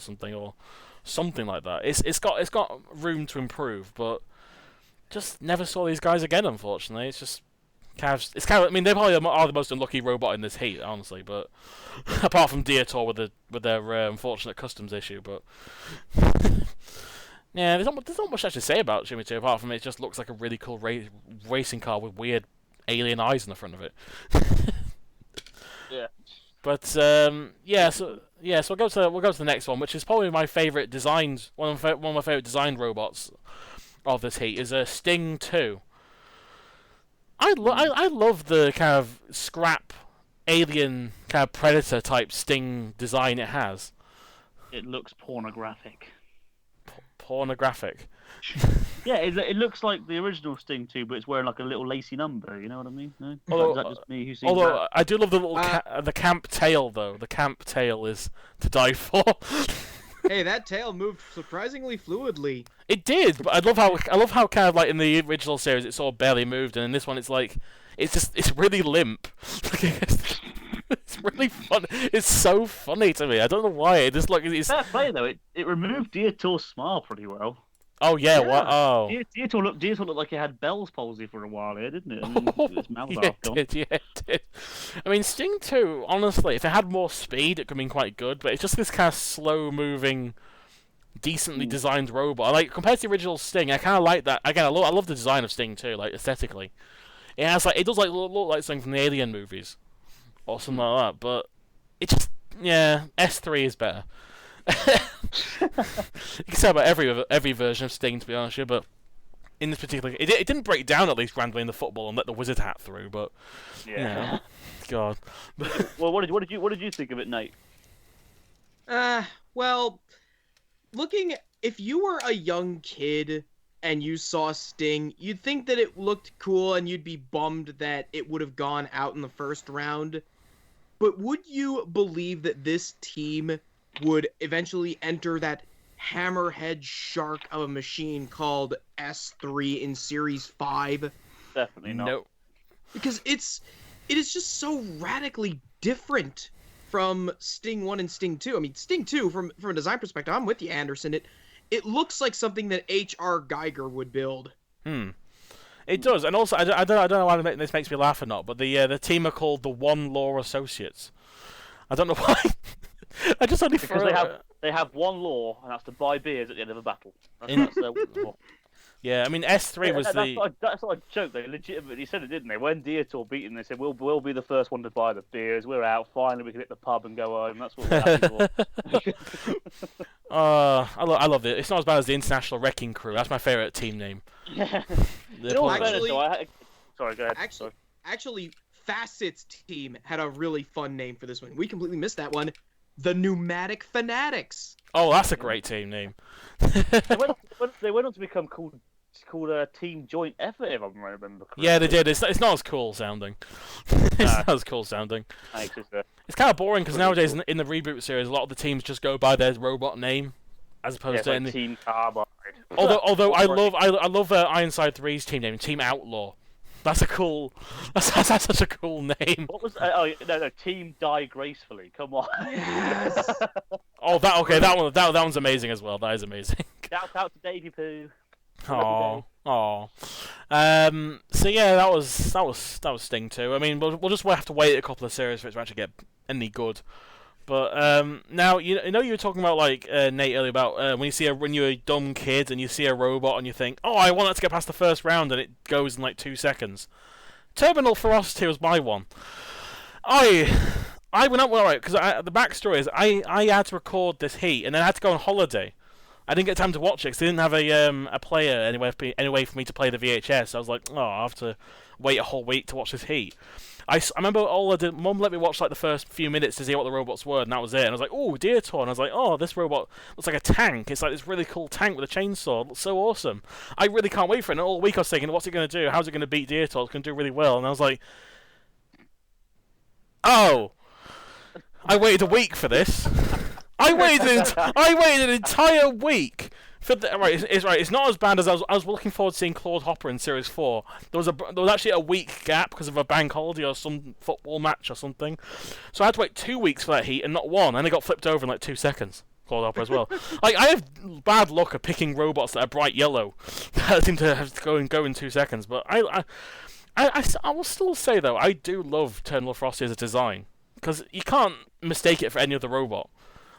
something like that. It's got room to improve, but just never saw these guys again. Unfortunately, it's just. I mean, they probably are the most unlucky robot in this heat, honestly. But apart from Dietor with their unfortunate customs issue, but yeah, there's not much to say about Shumi 2 apart from it just looks like a really cool racing car with weird alien eyes in the front of it. Yeah. But so we'll go to the next one, which is probably my favorite designed one of my favorite designed robots of this heat is Sting 2. I love the kind of scrap alien kind of predator type Sting design it has. It looks pornographic. Pornographic. Yeah, it looks like the original Sting 2, but it's wearing like a little lacy number. You know what I mean? No? Is that just me who sees that? I do love the little the camp tail though. The camp tail is to die for. Hey, that tail moved surprisingly fluidly. It did, but I love how kind of like in the original series it sort of barely moved, and in this one it's like it's really limp. It's really fun. It's so funny to me. I don't know why. It just it's fair play though. It removed Dietor's smile pretty well. Oh yeah. What? Oh. Dietor looked like he had Bell's palsy for a while here, didn't it? I mean, his mouth it did. I mean, Sting 2, honestly, if it had more speed, it could have been quite good. But it's just this kind of slow-moving decently designed robot. Like compared to the original Sting, I kind of like that. Again, I love the design of Sting too, like aesthetically. It has like it does like look like something from the Alien movies or something like that. But it just S3 is better. You can say about every version of Sting, to be honest with you, but in this particular, it didn't break down at least randomly in the football and let the wizard hat through. But God. Well, what did you think of it, Nate? Well, if you were a young kid and you saw Sting, you'd think that it looked cool and you'd be bummed that it would have gone out in the first round. But would you believe that this team would eventually enter that hammerhead shark of a machine called S3 in Series 5? Definitely not. Nope. Because it is just so radically different from Sting 1 and Sting 2. I mean, Sting 2, from a design perspective, I'm with you, Anderson. It looks like something that H.R. Geiger would build. It does, and also I don't know why this makes me laugh or not, but the team are called the One Law Associates. I don't know why. I just only because they have one law, and that's to buy beers at the end of a battle. That's their law. Yeah, I mean S3 was that's not a joke. They legitimately said it, didn't they? When Dietor beat them, they said we'll be the first one to buy the beers. We're out. Finally, we can hit the pub and go home. That's what we're happy for. I love it. It's not as bad as the International Wrecking Crew. That's my favourite team name. Sorry, go ahead. Actually, Facet's team had a really fun name for this one. We completely missed that one. The Pneumatic Fanatics. Oh, that's a great team name. They went on to become called Team Joint Effort, if I remember correctly. Yeah, they did. It's not as cool sounding. It's not as cool sounding. It's kind of boring because nowadays in the reboot series, a lot of the teams just go by their robot name as opposed to like Team Carbide. Although I love Ironside 3's team name, Team Outlaw. That's such a cool name. What was no, Team Die Gracefully. Come on. Yes. That one's amazing as well. That is amazing. Shout out to Davey Pooh. Oh. So yeah, that was Sting 2. I mean, we'll just have to wait a couple of series for it to actually get any good. But now you were talking about like Nate earlier about when you're a dumb kid and you see a robot and you think, oh, I want it to get past the first round and it goes in like 2 seconds. Terminal Ferocity was my one. I went up because the backstory is I had to record this heat and then I had to go on holiday. I didn't get time to watch it because they didn't have a player anyway for me to play the VHS. So I was like, oh, I have to wait a whole week to watch this heat. I remember all I did. Mum let me watch like the first few minutes to see what the robots were, and that was it. And I was like, "Oh, Dietor!" And I was like, "Oh, this robot looks like a tank. It's like this really cool tank with a chainsaw. It looks so awesome. I really can't wait for it." And all week I was thinking, "What's it going to do? How's it going to beat Dietor? It's going to do really well." And I was like, "Oh, I waited a week for this. I waited an entire week." It's not as bad as I was looking forward to seeing Claude Hopper in Series 4. There was actually a week gap because of a bank holiday or some football match or something. So I had to wait 2 weeks for that heat and not one, and it got flipped over in like 2 seconds. Claude Hopper as well. Like I have bad luck of picking robots that are bright yellow that seem to have to go in 2 seconds. But I will still say though, I do love Terminal Ferocity as a design because you can't mistake it for any other robot.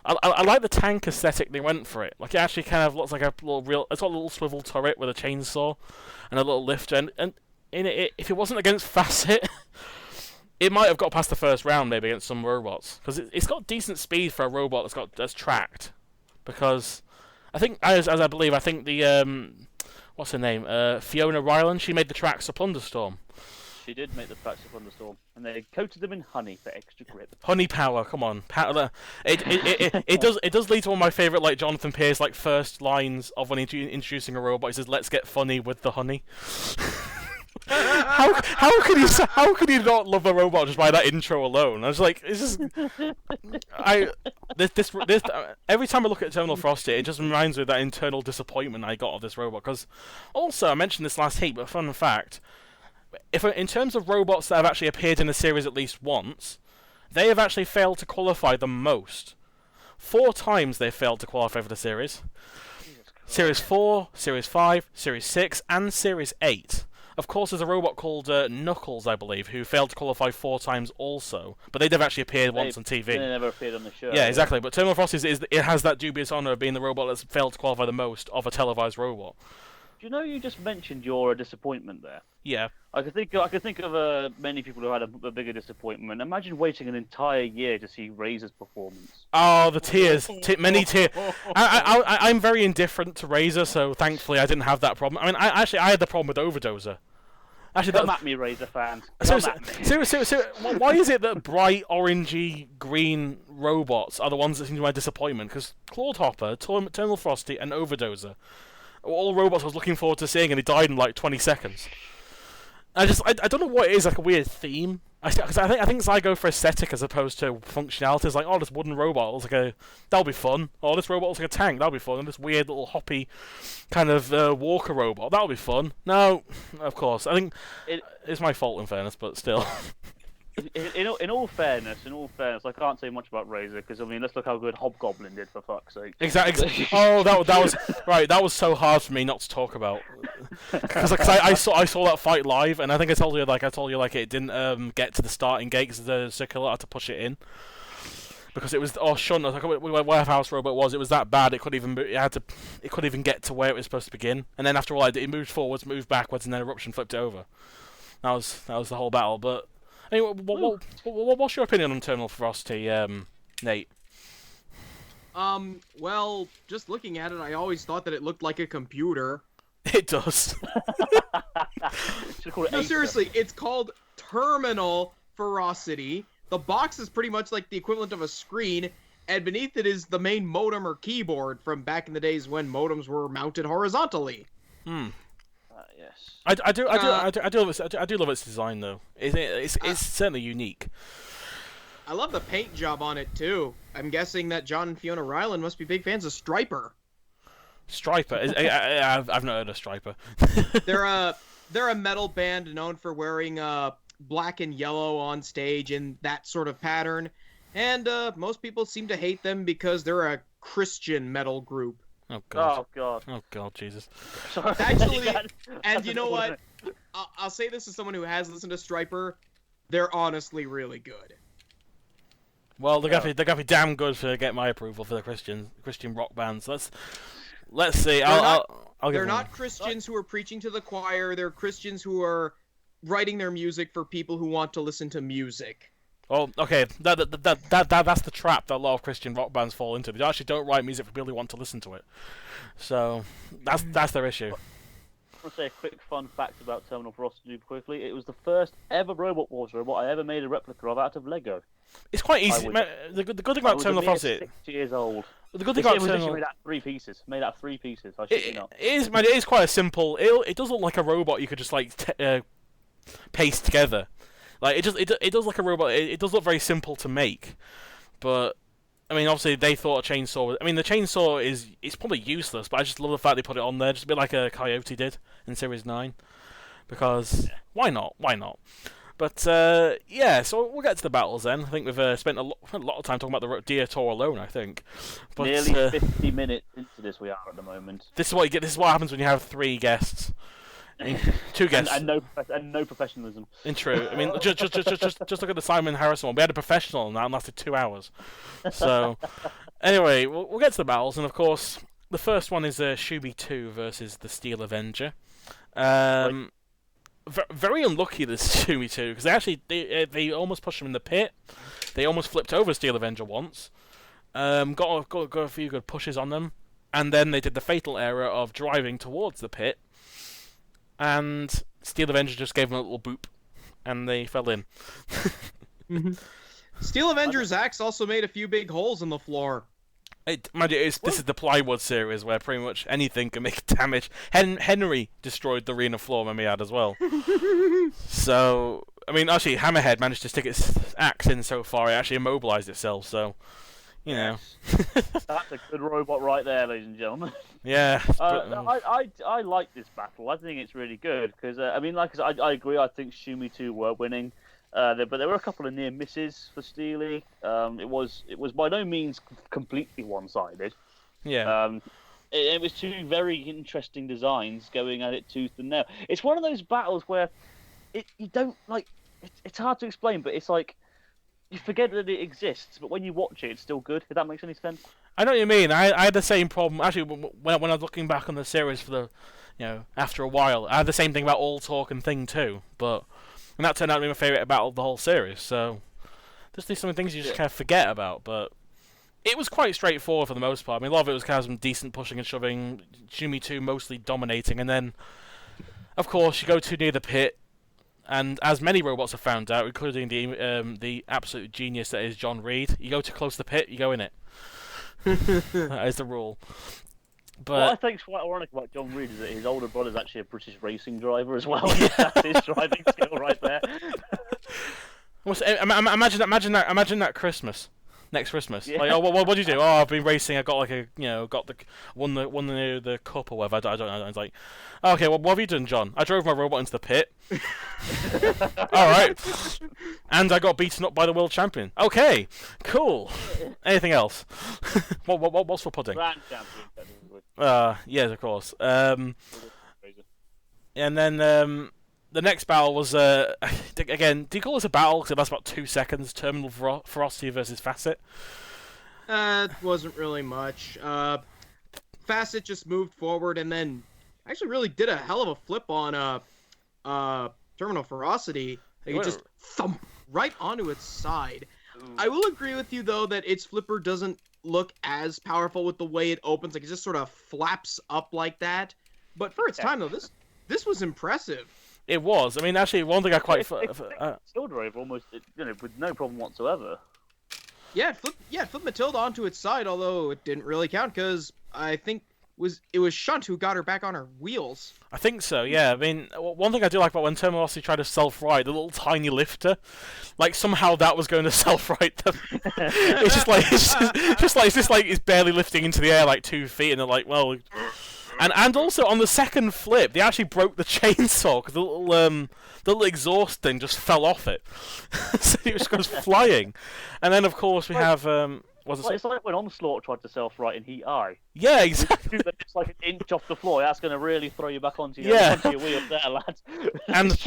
I like the tank aesthetic they went for it. Like it actually kind of looks like it's got a little swivel turret with a chainsaw and a little lifter. And in it, if it wasn't against Facet, it might have got past the first round maybe against some robots because it's got decent speed for a robot that's tracked. Because I think I think the what's her name, Fiona Ryland, she made the tracks for Plunderstorm. She did make the tracks for Thunderstorm, and they coated them in honey for extra grip. Honey power, come on, it does lead to one of my favourite like Jonathan Pierce like first lines of when he's introducing a robot. He says, "Let's get funny with the honey." How could you not love a robot just by that intro alone? I was like, it's just this every time I look at Terminal Ferocity, it just reminds me of that internal disappointment I got of this robot. Because also I mentioned this last heat, but fun fact. In terms of robots that have actually appeared in the series at least once, they have actually failed to qualify the most. 4 times they failed to qualify for the series. Series 4, Series 5, Series 6, and Series 8. of course, there's a robot called Knuckles, I believe, who failed to qualify 4 times also, but they never actually appeared once on TV. They never appeared on the show. Yeah, exactly. But Terminal Frost it has that dubious honor of being the robot that's failed to qualify the most of a televised robot. Do you know you just mentioned your disappointment there? Yeah. I could think of many people who had a bigger disappointment. Imagine waiting an entire year to see Razor's performance. Oh, the tears, many tears. I'm very indifferent to Razor, so thankfully I didn't have that problem. I mean, I had the problem with Overdoser. Actually, Come at me, Razor fans. Seriously, why is it that bright orangey green robots are the ones that seem to be my disappointment? Because Clawhopper, Terminal Frosty, and Overdoser were all robots I was looking forward to seeing, and they died in like 20 seconds. I don't know what it is, like a weird theme. I think I go for aesthetic as opposed to functionality. It's like, oh, this wooden robot looks like that'll be fun. Oh, this robot looks like a tank, that'll be fun. And this weird little hoppy kind of walker robot, that'll be fun. No, of course. I think it's my fault in fairness, but still. In all fairness, I can't say much about Razor because I mean, let's look how good Hobgoblin did for fuck's sake. Exactly. Oh, that was right. That was so hard for me not to talk about because I saw that fight live, and I think I told you it didn't get to the starting gate because the circular had to push it in because it was shunt. Like where House Robot was, it was that bad. It couldn't even get to where it was supposed to begin, and then after all, it moved forwards, moved backwards, and then Eruption flipped it over. That was the whole battle, but. Anyway, what's your opinion on Terminal Frosty, Nate? Well, just looking at it, I always thought that it looked like a computer. It does. No, seriously, it's called Terminal Ferocity. The box is pretty much like the equivalent of a screen, and beneath it is the main modem or keyboard from back in the days when modems were mounted horizontally. Yes. I do love its design though. It's certainly unique. I love the paint job on it too. I'm guessing that John and Fiona Ryland must be big fans of Striper. Striper? I've not heard of Striper. They're a metal band known for wearing black and yellow on stage in that sort of pattern, and most people seem to hate them because they're a Christian metal group. Oh god. Oh god. Oh god, Jesus. Sorry. Actually, and you know what? I'll say this as someone who has listened to Striper. They're honestly really good. Well, they're gonna be damn good to get my approval for the Christian rock bands. Let's see. They're not Christians who are preaching to the choir. They're Christians who are writing their music for people who want to listen to music. Oh, okay. That's the trap that a lot of Christian rock bands fall into. They actually don't write music for people who want to listen to it. So that's their issue. I want to say a quick fun fact about Terminal Ferocity quickly. It was the first ever Robot Wars robot I ever made a replica of out of Lego. It's quite easy. The good thing about Terminal Ferocity. 6 years old. The good thing about Terminal made out of 3 pieces. I shit you not. It is quite a simple. It does look like a robot you could just like paste together. Like it does like a robot. It does look very simple to make, but I mean, obviously they thought a chainsaw. I mean, the chainsaw is probably useless, but I just love the fact they put it on there, just a bit like a Coyote did in Series 9, because why not? Why not? But yeah, so we'll get to the battles then. I think we've spent a lot of time talking about the Deer Tour alone. I think, but, nearly 50 minutes into this we are at the moment. This is what you get. This is what happens when you have 3 guests. 2 guests and no professionalism. In true, I mean, just look at the Simon Harrison one. We had a professional on that and lasted 2 hours. So, anyway, we'll get to the battles, and of course, the first one is Shubi 2 versus the Steel Avenger. Very unlucky this Shubi 2 because they almost pushed him in the pit. They almost flipped over Steel Avenger once. Got a few good pushes on them, and then they did the fatal error of driving towards the pit. And Steel Avenger just gave them a little boop, and they fell in. Steel Avenger's axe also made a few big holes in the floor. This is the plywood series where pretty much anything can make damage. Henry destroyed the arena floor when we had as well. So, I mean, actually, Hammerhead managed to stick its axe in so far, it actually immobilized itself, so... You know, that's a good robot right there, ladies and gentlemen. Yeah, I like this battle. I think it's really good because I mean, like I agree. I think Shumi 2 were winning, but there were a couple of near misses for Steely. It was by no means completely one-sided. Yeah. it was two very interesting designs going at it tooth and nail. It's one of those battles where you don't like. It's hard to explain, but it's like you forget that it exists, but when you watch it, it's still good. If that makes any sense. I know what you mean. I had the same problem actually when I was looking back on the series for the, after a while. I had the same thing about All Talk and Thing 2, and that turned out to be my favourite battle of the whole series. So there's some things you just kind of forget about, but it was quite straightforward for the most part. I mean, a lot of it was kind of some decent pushing and shoving, Shumi 2 mostly dominating, and then, of course, you go too near the pit, and as many robots have found out, including the absolute genius that is John Reed, you go too close to the pit, you go in it. That is the rule. But what I think is quite ironic about John Reed is that his older brother's actually a British racing driver as well. That's his driving skill right there. Imagine that Christmas. Next Christmas, Yeah. like, oh, what do you do? Oh, I've been racing. I got like won the cup or whatever. I don't know. It's like, oh, okay, well, what have you done, John? I drove my robot into the pit. All right, and I got beaten up by the world champion. Okay, cool. Anything else? What's for pudding? Grand champion. Technically. Yes, of course. And then the next battle was again. Do you call this a battle? Because it lasts about 2 seconds. Terminal Ferocity versus Facet. It wasn't really much. Facet just moved forward and then actually really did a hell of a flip on Terminal Ferocity. He just thump right onto its side. Ooh. I will agree with you though that its flipper doesn't look as powerful with the way it opens. Like it just sort of flaps up like that. But for its time though, this was impressive. It was. I mean, actually, one thing I quite Matilda over almost, with no problem whatsoever. Yeah, it flipped Matilda onto its side, although it didn't really count because I think it was Shunt who got her back on her wheels. I think so. Yeah. I mean, one thing I do like about when Terminal Ferocity tried to self-right, the little tiny lifter, like somehow that was going to self-right them. It's just like it's barely lifting into the air like 2 feet, and they're like, well. And also on the second flip, they actually broke the chainsaw because the little exhaust thing just fell off it, so it just goes flying. And then of course we have It's like when Onslaught tried to self-right in Heat Eye. Yeah, exactly. It's like an inch off the floor. That's going to really throw you back onto your wheel there, lad. And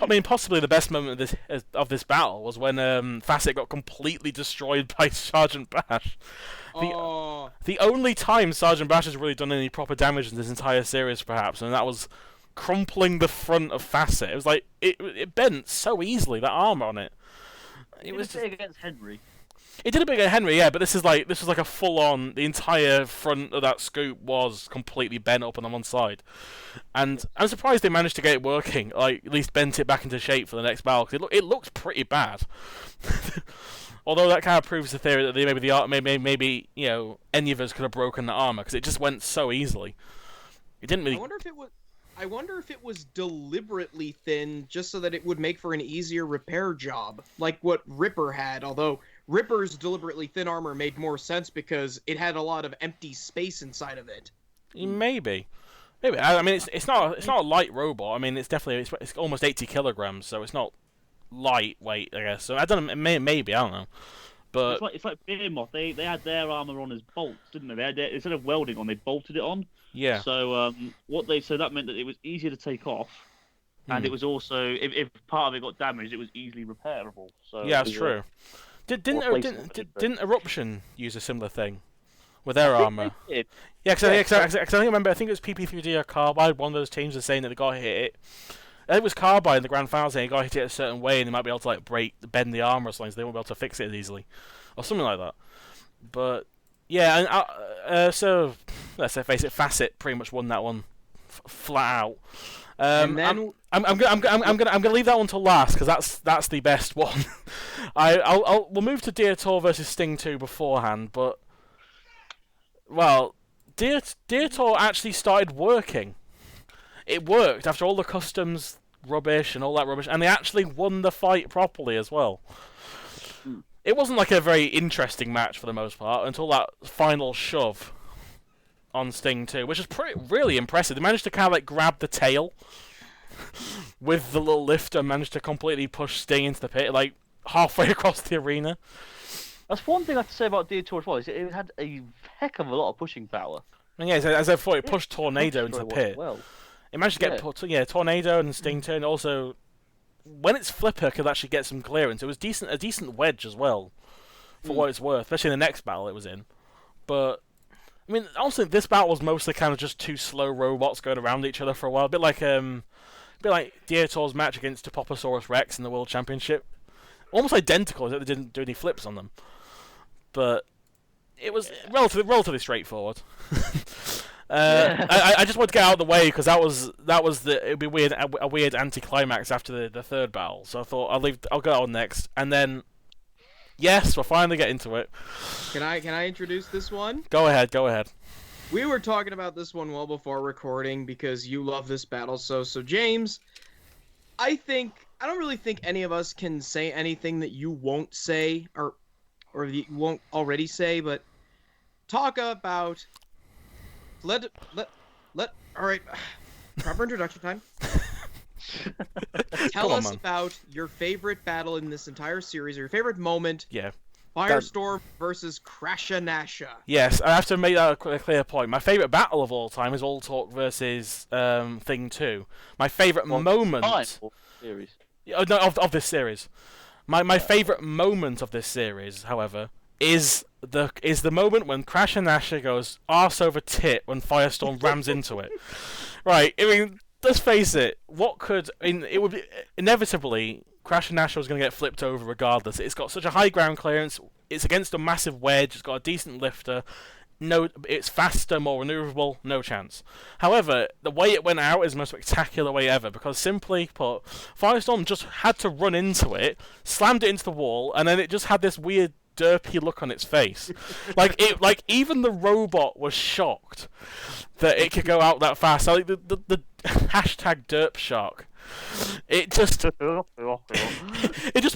I mean, possibly the best moment of this battle was when Facet got completely destroyed by Sergeant Bash. The only time Sergeant Bash has really done any proper damage in this entire series, perhaps, and that was crumpling the front of Facet. It was like it bent so easily, that armor on it. It was big against Henry. It did a bit against Henry, yeah, but this was like a full-on. The entire front of that scoop was completely bent up on one side, and I'm surprised they managed to get it working. Like at least bent it back into shape for the next battle because it looked pretty bad. Although that kind of proves the theory that maybe any of us could have broken the armor because it just went so easily. It didn't really. I wonder if it was deliberately thin just so that it would make for an easier repair job, like what Ripper had. Although Ripper's deliberately thin armor made more sense because it had a lot of empty space inside of it. Maybe. I mean, it's not a light robot. I mean, it's almost 80 kilograms, so it's not lightweight, I guess. So I don't know. Maybe I don't know. But it's like Behemoth. They had their armor on as bolts, didn't they? They had instead of welding on, they bolted it on. Yeah. So that meant that it was easier to take off, and it was also if part of it got damaged, it was easily repairable. So yeah, that's true. Didn't Eruption use a similar thing with their armor? Yeah, because I remember. I think it was PP3D or Carbide. One of those teams was saying that they got hit. I think it was Carbide in the Grand Final saying they got hit it a certain way and they might be able to like bend the armor or something, so they won't be able to fix it as easily, or something like that. But yeah, and so let's face it, Facet pretty much won that one flat out. And then I'm gonna leave that one till last because that's the best one. We'll move to Deator versus Sting 2 beforehand, but well, Deator actually started working. It worked after all the customs rubbish and all that rubbish, and they actually won the fight properly as well. It wasn't like a very interesting match for the most part until that final shove on Sting 2, which was really impressive. They managed to kind of like grab the tail with the little lifter, managed to completely push Sting into the pit, like halfway across the arena. That's one thing I have to say about Deator as well. Is it had a heck of a lot of pushing power. And yeah, as I thought, it pushed Tornado into the Very pit. well. It managed to get Tornado and Stinger, and also when its flipper could actually get some clearance, it was a decent wedge as well, for what it's worth, especially in the next battle it was in. But I mean, also this battle was mostly kind of just two slow robots going around each other for a while, a bit like Dietor's match against Topposaurus Rex in the World Championship, almost identical, except they didn't do any flips on them. But it was relatively straightforward. I just wanted to get out of the way because it'd be weird, a weird anticlimax after the third battle. So I thought I'll go on next, and then yes, we'll finally get into it. Can I introduce this one? Go ahead. We were talking about this one well before recording because you love this battle. So James, I don't really think any of us can say anything that you won't say or you won't already say, but talk about all right, proper introduction time. Tell us about your favorite battle in this entire series, or your favorite moment. Yeah. Firestorm versus Crashanasha. Yes, I have to make that a clear point. My favourite battle of all time is All Talk versus Thing 2. My favourite moment... Series. No, of this series. My favourite moment of this series, however, is the moment when Crashanasha goes arse over tit when Firestorm rams into it. Right, I mean, let's face it, it would be inevitably Crashanasha was going to get flipped over regardless. It's got such a high ground clearance, it's against a massive wedge, it's got a decent lifter, it's faster, more maneuverable, no chance. However, the way it went out is the most spectacular way ever, because simply put, Firestorm just had to run into it, slammed it into the wall, and then it just had this weird derpy look on its face. like even the robot was shocked that it could go out that fast. Like the hashtag derpshark. It just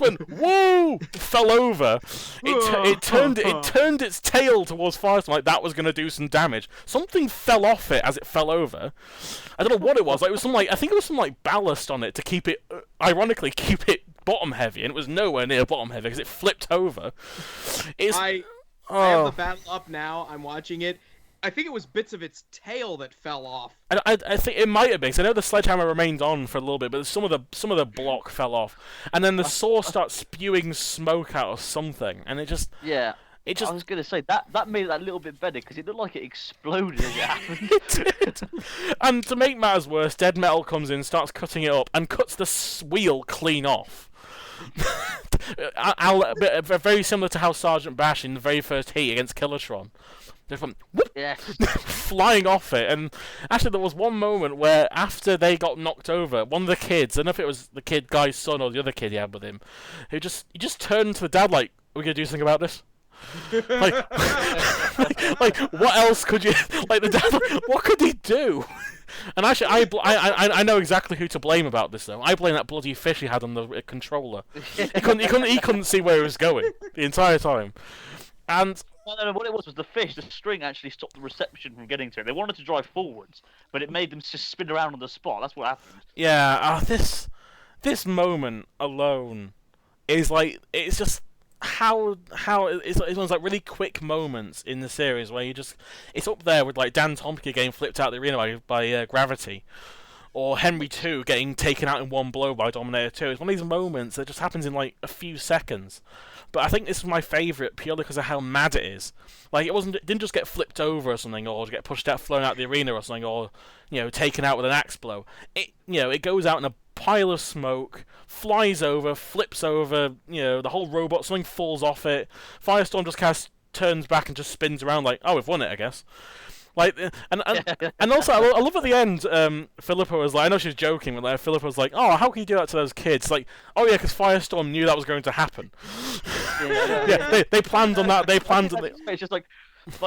went whoa, fell over. It turned its tail towards Firestorm like that was going to do some damage. Something fell off it as it fell over. I don't know what it was. Like it was I think it was some ballast on it to keep it, ironically, keep it bottom heavy, and it was nowhere near bottom heavy because it flipped over. I have the battle up now. I'm watching it. I think it was bits of its tail that fell off. I think it might have been. 'Cause I know the sledgehammer remained on for a little bit, but some of the block fell off, and then the saw starts spewing smoke out of something, and it just. I was gonna say that made it a little bit better because it looked like it exploded as it happened. It did. And to make matters worse, Dead Metal comes in, starts cutting it up, and cuts the wheel clean off. Very similar to how Sergeant Bash in the very first heat against Killatron. Just went whoop, flying off it. And actually, there was one moment where after they got knocked over, one of the kids, I don't know if it was the guy's son or the other kid he had with him, he just turned to the dad like, "Are we gonna do something about this?" like what else could you the dad? What could he do? And actually, I know exactly who to blame about this though. I blame that bloody fish he had on the controller. He couldn't see where he was going the entire time. And no, what it was the fish. The string actually stopped the reception from getting to it. They wanted to drive forwards, but it made them just spin around on the spot. That's what happened. Yeah, this moment alone is it's just. How it's one of those really quick moments in the series where it's up there with Dan Tompkins getting flipped out of the arena by Gravity, or Henry 2 getting taken out in one blow by Dominator 2. It's one of these moments that just happens in a few seconds. But I think this is my favourite purely because of how mad it is. It didn't just get flipped over or something, or get pushed out, flown out the arena or something, or taken out with an axe blow. It goes out in a pile of smoke, flies over, flips over, the whole robot, something falls off it. Firestorm just turns back and just spins around like, oh, we've won it, I guess. And also, I love at the end, Philippa was like, I know she's joking, but Philippa was like, oh, how can you do that to those kids? Like, oh yeah, because Firestorm knew that was going to happen. They planned on that. It's just like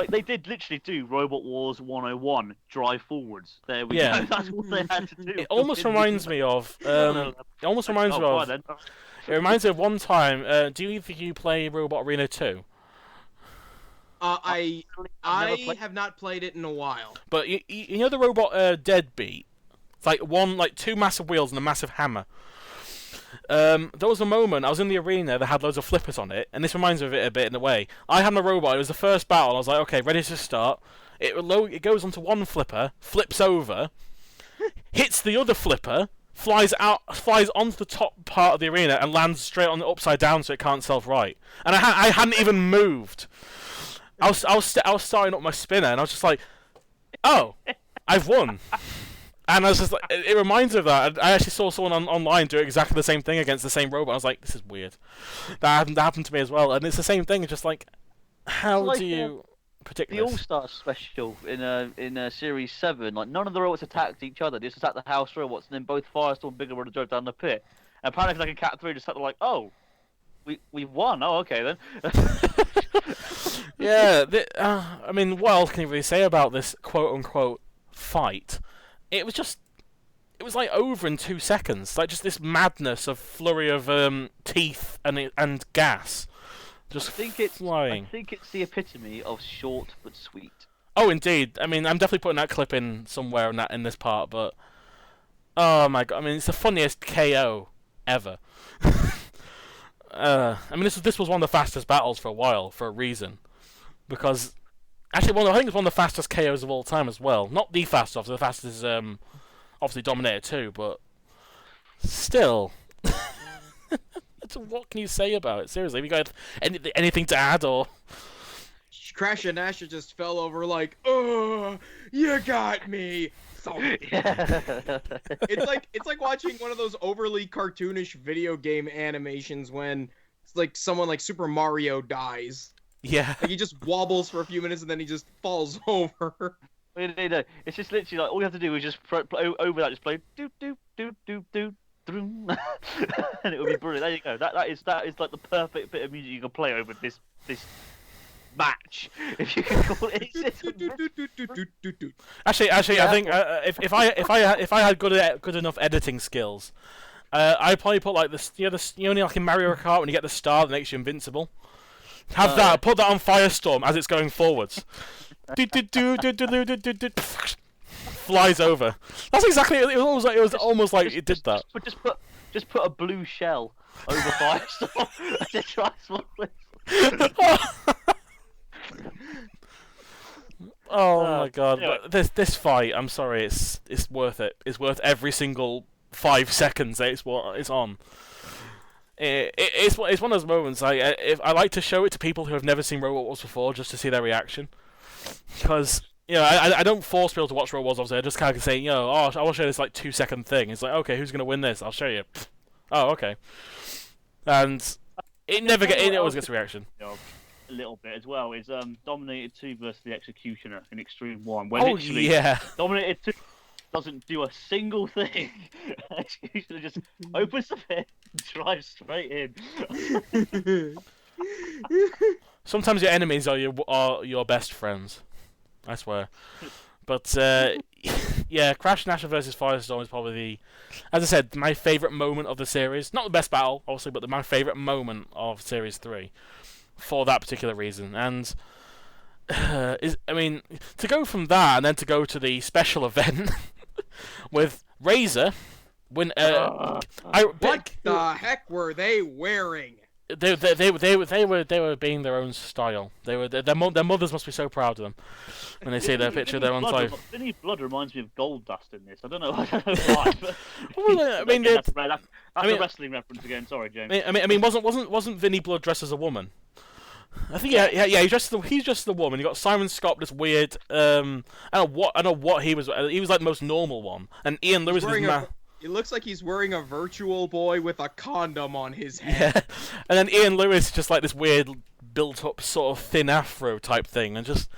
they did literally do Robot Wars 101, drive forwards. There we go. That's what they had to do. It almost reminds me of. It reminds me of one time. Do either of you play Robot Arena 2? I have not played it in a while. But you know the robot Deadbeat? It's two massive wheels and a massive hammer. There was a moment, I was in the arena that had loads of flippers on it, and this reminds me of it a bit in a way. I had my robot, it was the first battle, I was like, okay, ready to start. It goes onto one flipper, flips over, hits the other flipper, flies onto the top part of the arena, and lands straight on the upside down, so it can't self-right. And I hadn't even moved. I was starting up my spinner, and I was just like, "Oh, I've won." And I was just like, it reminds me of that. I actually saw someone online do exactly the same thing against the same robot. I was like, this is weird. That happened to me as well, and it's the same thing. It's just like, how do you predict the this? All-Star special in Series 7, like none of the robots attacked each other. They just attacked the house robots, and then both Firestorm and Bigger Brother drove down the pit. And apparently, like in Cat 3, just sat there like, oh, we've won. Oh, okay then. Yeah, I mean, what else can you really say about this quote-unquote fight? It was like over in 2 seconds. Like just this madness of flurry of teeth and gas, just flying. I think it's the epitome of short but sweet. Oh, indeed. I mean, I'm definitely putting that clip in somewhere in this part, but oh my god! I mean, it's the funniest KO ever. I mean, this was one of the fastest battles for a while for a reason, because actually, I think it's one of the fastest KOs of all time as well. Not the fastest, obviously. The fastest is obviously Dominator 2, but still. What can you say about it? Seriously, have you got anything to add, or? Crash and Asher just fell over like, oh, you got me. It's like watching one of those overly cartoonish video game animations when it's like someone like Super Mario dies. Yeah. Like he just wobbles for a few minutes and then he just falls over. No. It's just literally like all you have to do is just over that, just play do do do do do. And it would be brilliant. There you go. That is like the perfect bit of music you can play over this match, if you can call it. Actually, yeah. I think if I had good enough editing skills, I'd probably put like this. You know, like in Mario Kart when you get the star that makes you invincible. Have that. Put that on Firestorm as it's going forwards. Flies over. That's exactly. It was almost like it did that. Just put a blue shell over Firestorm and just try small. Oh my god! Anyway. But this fight, I'm sorry, it's worth it. It's worth every single 5 seconds that it's on. It's one of those moments. I like to show it to people who have never seen Robot Wars before, just to see their reaction. Because I don't force people to watch Robot Wars. Obviously, I just kind of say, I want to show this like 2-second thing. It's like, okay, who's gonna win this? I'll show you. Oh, okay. And it always gets a reaction. A little bit as well is Dominator 2 versus the Executioner in Extreme 1. Yeah. Dominator 2 doesn't do a single thing. Executioner just opens the pit and drives straight in. Sometimes your enemies are your best friends. I swear. But yeah, Crash Nash versus Firestorm is probably as I said, my favourite moment of the series. Not the best battle, obviously, but my favourite moment of Series 3. For that particular reason, and to go from that and then to go to the special event with Razor, when what the heck were they wearing? They were being their own style. Their mothers must be so proud of them when they see their picture of their own life. Vinny Blood reminds me of Gold Dust in this. I don't know why. But well, I mean, that's a wrestling reference again. Sorry, James. I mean, wasn't Vinny Blood dressed as a woman? I think yeah. He's just the woman. You got Simon Scott, this weird. I don't know what he was. He was like the most normal one, and Ian Lewis is It looks like he's wearing a Virtual Boy with a condom on his head. Yeah, and then Ian Lewis just like this weird built-up sort of thin afro type thing, and just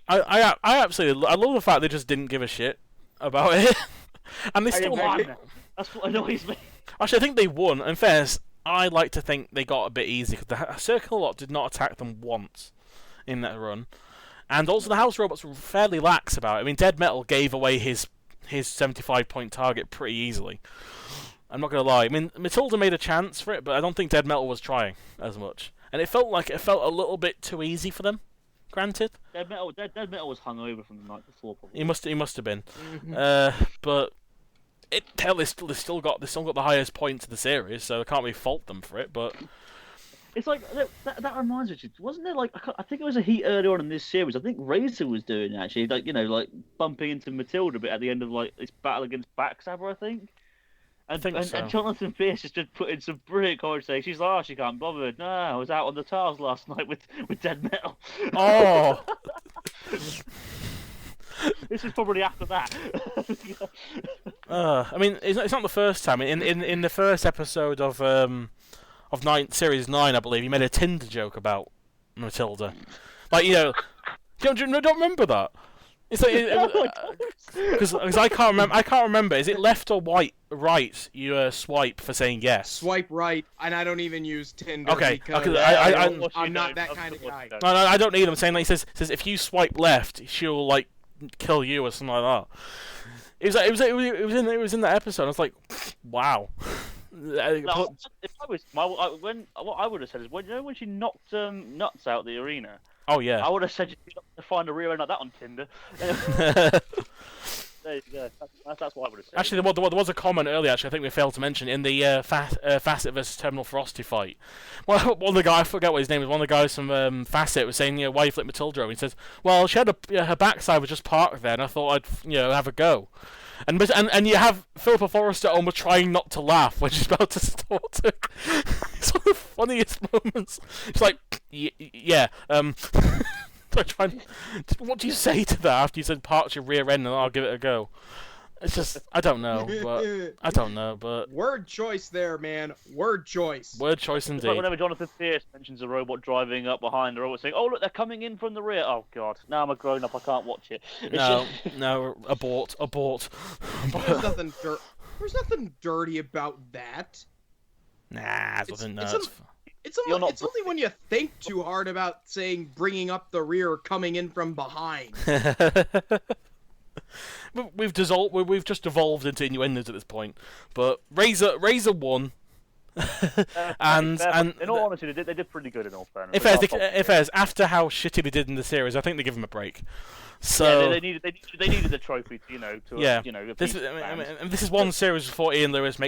I absolutely I love the fact they just didn't give a shit about it, and they still won. That's what annoys me. Actually, I think they won. In fairness, I like to think they got a bit easy because the Circle Lot did not attack them once in that run, and also the House Robots were fairly lax about it. I mean, Dead Metal gave away his 75-point target pretty easily. I'm not gonna lie. I mean, Matilda made a chance for it, but I don't think Dead Metal was trying as much, and it felt a little bit too easy for them. Granted, Dead Metal was hungover from the night before. Probably. He must have been, but. They still got the highest points of the series, so I can't really fault them for it. But It's like that reminds me. Wasn't there like I think it was a heat earlier on in this series. I think Razor was doing it, actually, like like bumping into Matilda a bit at the end of like this battle against Backstabber, I think. I think so. And Jonathan Pierce just put in some brilliant commentary. She's like, "Oh, she can't bother. No, I was out on the tiles last night with Dead Metal." Oh. This is probably after that. I mean, it's not the first time. In the first episode of series 9, I believe, he made a Tinder joke about Matilda. Like, don't remember that? It's like because I can't remember. Is it left or right? You swipe for saying yes. Swipe right, and I don't even use Tinder. Okay, because I'm not that kind of guy. No, I don't need them saying. Like, he says if you swipe left, she'll like kill you or something like that. It was in that episode. I was like, wow. No, if I was what I would have said is when she knocked Nuts out the arena. Oh yeah. I would have said you to find a real end like that on Tinder. There you go. That's what I would have said. Actually, there was a comment earlier. Actually, I think we failed to mention in the Facet versus Terminal Ferocity fight. Well, one of the guys, I forget what his name is. One of the guys from Facet was saying, why you flip Matilda over? He says, well, she had her backside was just parked there, and I thought I'd have a go. And you have Philippa Forrester almost trying not to laugh when she's about to start to. It's one of the funniest moments. It's like, yeah. What do you say to that after you said park your rear end and I'll give it a go? It's just, I don't know, but word choice there, man. Word choice. Word choice indeed. It's like whenever Jonathan Pierce mentions a robot driving up behind the robot saying, "Oh look, they're coming in from the rear." Oh god, now I'm a grown up, I can't watch it. No, abort. There's nothing dirty about that. Nah, it's only when you think too hard about saying bringing up the rear, coming in from behind. We've just evolved into innuendos at this point. But Razor won. and in all honesty, they did pretty good in all fairness. If as after how shitty they did in the series, I think they give them a break. So yeah, they needed the trophy, This is one series before Ian Lewis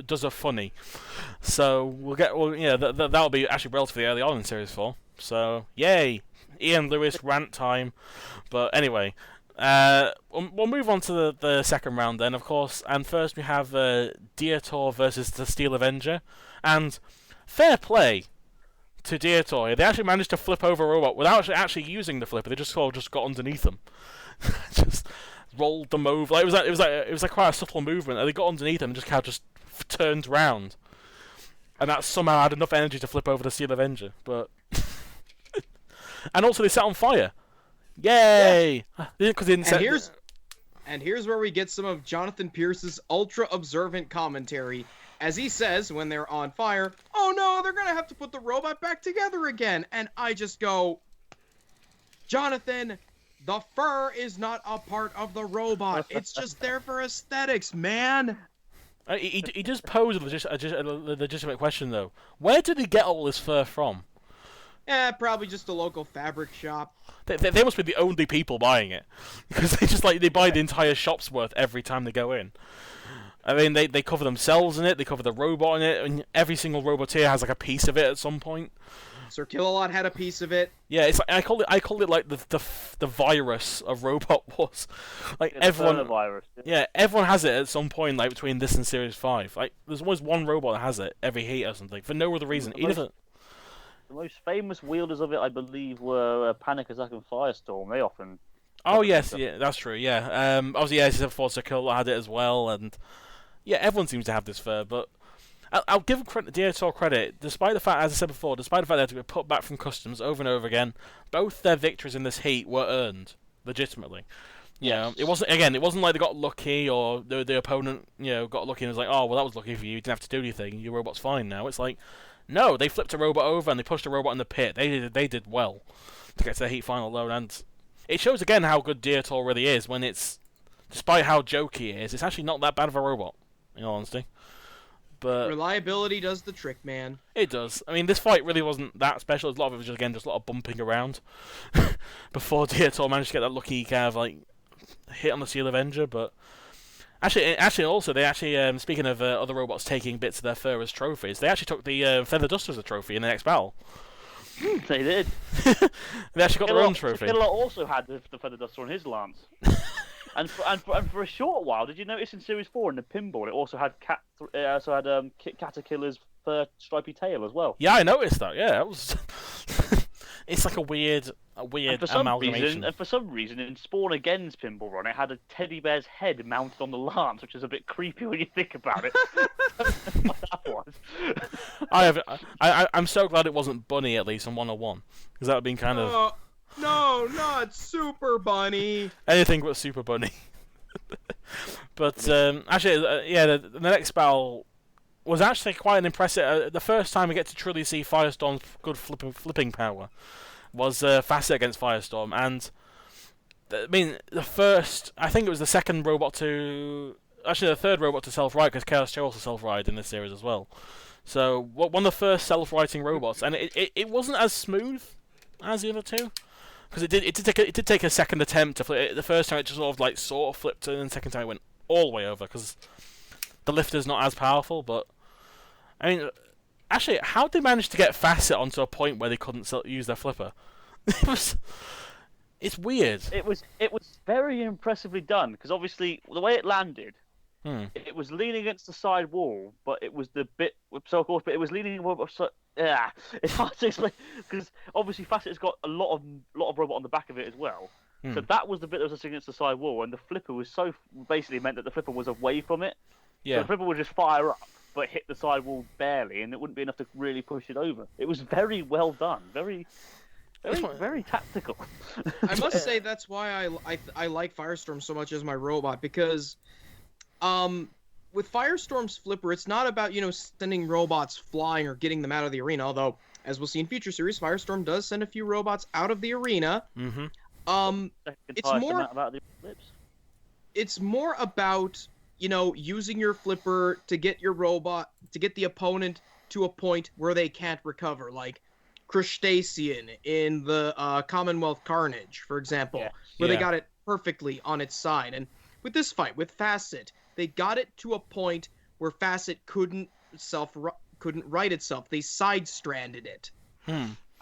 does a funny. So that'll be actually relatively early on in series 4. So yay, Ian Lewis rant time. But anyway. We'll move on to the second round then, of course. And first we have Dietor versus the Steel Avenger. And fair play to Dietor. They actually managed to flip over a robot without actually using the flipper. They just sort of got underneath them, just rolled them over. Like, it was like quite a subtle movement. And they got underneath them and just kind of just turned round, and that somehow had enough energy to flip over the Steel Avenger. But and also they set on fire. Yay! Yeah. And here's where we get some of Jonathan Pierce's ultra-observant commentary, as he says when they're on fire, "Oh no, they're gonna have to put the robot back together again." And I just go, Jonathan, the fur is not a part of the robot. It's just there for aesthetics, man. He does pose a legitimate question, though. Where did he get all this fur from? Probably just a local fabric shop. They must be the only people buying it, because they buy the entire shop's worth every time they go in. I mean, they cover themselves in it, they cover the robot in it, and every single robot here has like a piece of it at some point. Sir Killalot had a piece of it. Yeah, it's like, I call it like the virus of Robot Wars. Like it's everyone, virus. Yeah, everyone has it at some point. Like between this and Series 5, like there's always one robot that has it every heat or something for no other reason. The most famous wielders of it, I believe, were Panic Attack and Firestorm. They often. Oh yes, yeah, that's true. Yeah, obviously, yeah, as I said before, Sir Killalot had it as well, and yeah, everyone seems to have this fur. But I'll give Dietor credit, despite the fact, as I said before, despite the fact they had to be put back from customs over and over again. Both their victories in this heat were earned legitimately. Yeah, it wasn't like they got lucky or the opponent, got lucky and was like, oh well, that was lucky for you. You didn't have to do anything. Your robot's fine now. It's like, no, they flipped a robot over and they pushed a robot in the pit. They did well to get to the heat final load, and it shows again how good Dietor really is when it's, despite how jokey it is, it's actually not that bad of a robot, in all honesty. But reliability does the trick, man. It does. I mean, this fight really wasn't that special. A lot of it was just a lot of bumping around before Dietor managed to get that lucky kind of like hit on the Steel Avenger. But Actually, also they actually speaking of other robots taking bits of their fur as trophies, they actually took the feather duster as a trophy in the next battle. They did. They actually got their own trophy. Killer also had the feather duster on his lance. and for a short while, did you notice in Series 4 in the pinball it also had Caterpillar's fur stripy tail as well? Yeah, I noticed that. Yeah, that was. It's like a weird amalgamation. And for some reason, in Spawn Again's pinball run, it had a teddy bear's head mounted on the lance, which is a bit creepy when you think about it. What that was. I'm so glad it wasn't Bunny at least on 101, because that would have been kind of. No, not Super Bunny. Anything but Super Bunny. But actually, yeah, the next battle was actually quite an impressive. The first time we get to truly see Firestorm's good flipping power was Facet against Firestorm, and I mean I think it was the second robot to, actually the third robot to self-ride, because Chaos Joe also self-ride in this series as well. So one of the first self-righting robots, and it wasn't as smooth as the other two, because it did take a second attempt to flip. The first time it just sort of flipped, and then the second time it went all the way over because the lifter's not as powerful. But I mean, actually, how did they manage to get Facet onto a point where they couldn't use their flipper? It's weird. It was very impressively done, because obviously the way it landed, it was leaning against the side wall, but it was the bit so of course, but it was leaning. Yeah, it's hard to explain because obviously Facet's got a lot of robot on the back of it as well. So that was the bit that was against the side wall, and the flipper was basically meant that the flipper was away from it. Yeah. So the flipper would just fire up, but hit the side wall barely, and it wouldn't be enough to really push it over. It was very well done, very tactical. I must say that's why I like Firestorm so much as my robot, because with Firestorm's flipper, it's not about, sending robots flying or getting them out of the arena, although, as we'll see in future series, Firestorm does send a few robots out of the arena. Mm-hmm. It's more about, using your flipper to get the opponent to a point where they can't recover, like Crustacean in the Commonwealth Carnage, for example, where they got it perfectly on its side. And with this fight, with Facet, they got it to a point where Facet couldn't right itself. They side-stranded it.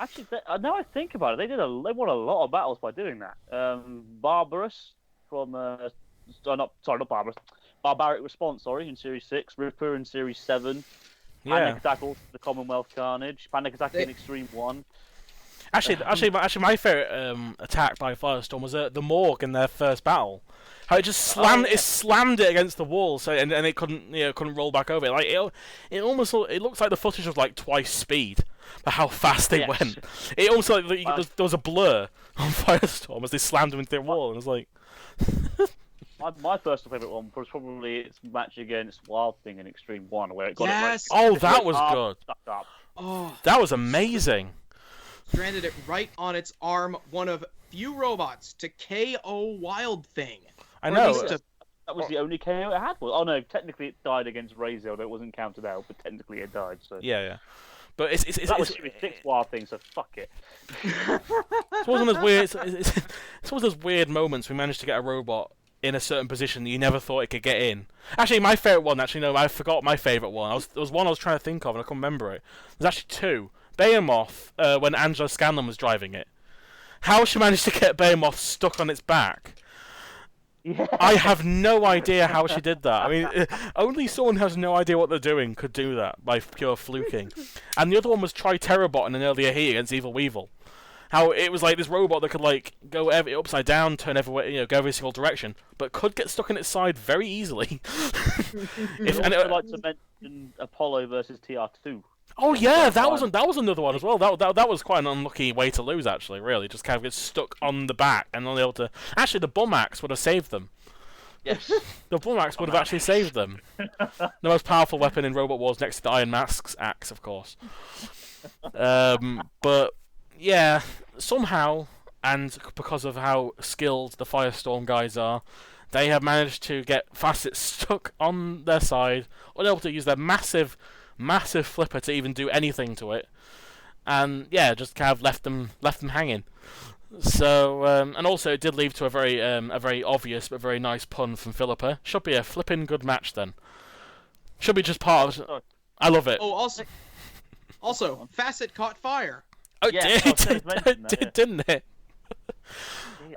Actually, now I think about it, they won a lot of battles by doing that. Barbarous from not Barbarous, Barbaric Response, in Series 6, Ripper in Series 7, Panic Attack also the Commonwealth Carnage, Panic Attack in Extreme 1. Actually, my favourite attack by Firestorm was the Morgue in their first battle. How it just slammed it against the wall, and it couldn't roll back over it. Like it looks like the footage was like twice speed, but how fast they went. It also there was a blur on Firestorm as they slammed him into the wall, and it was like. My personal favourite one was probably its match against Wild Thing in Extreme 1, where it got that was good. That was amazing. Stranded it right on its arm, one of few robots to KO Wild Thing. I know. That was the only KO it had. Oh no, technically it died against Razor, though it wasn't counted out, but technically it died. So yeah. But it's was Series 6 Wild Thing, so fuck it. It's one of those weird. It's one of those weird moments we managed to get a robot in a certain position that you never thought it could get in. Actually, my favourite one. I forgot my favourite one. There was one I was trying to think of, and I couldn't remember it. There's actually two. Behemoth, when Angela Scanlon was driving it. How she managed to get Behemoth stuck on its back. Yeah. I have no idea how she did that. I mean, only someone who has no idea what they're doing could do that by pure fluking. And the other one was Triterabot in an earlier heat against Evil Weevil. How it was like this robot that could go upside down, turn every way, go every single direction, but could get stuck in its side very easily. I'd like to mention Apollo versus TR2. Oh yeah, that was another one as well. That was quite an unlucky way to lose, actually. Really, just kind of get stuck on the back and not able to. Actually, the Bum Axe would have saved them. Yes, the Bum Axe would have actually saved them. The most powerful weapon in Robot Wars, next to the Iron Mask's axe, of course. But yeah, somehow, and because of how skilled the Firestorm guys are, they have managed to get Facet stuck on their side, unable to use their massive flipper to even do anything to it, and just kind of left them hanging. So, and also it did lead to a very obvious but very nice pun from Philippa. Should be a flipping good match then. Should be just part of. Sorry. I love it. Oh, also, Facet caught fire. Oh, Yeah, it I was did. gonna mention that, It yeah. did, didn't it?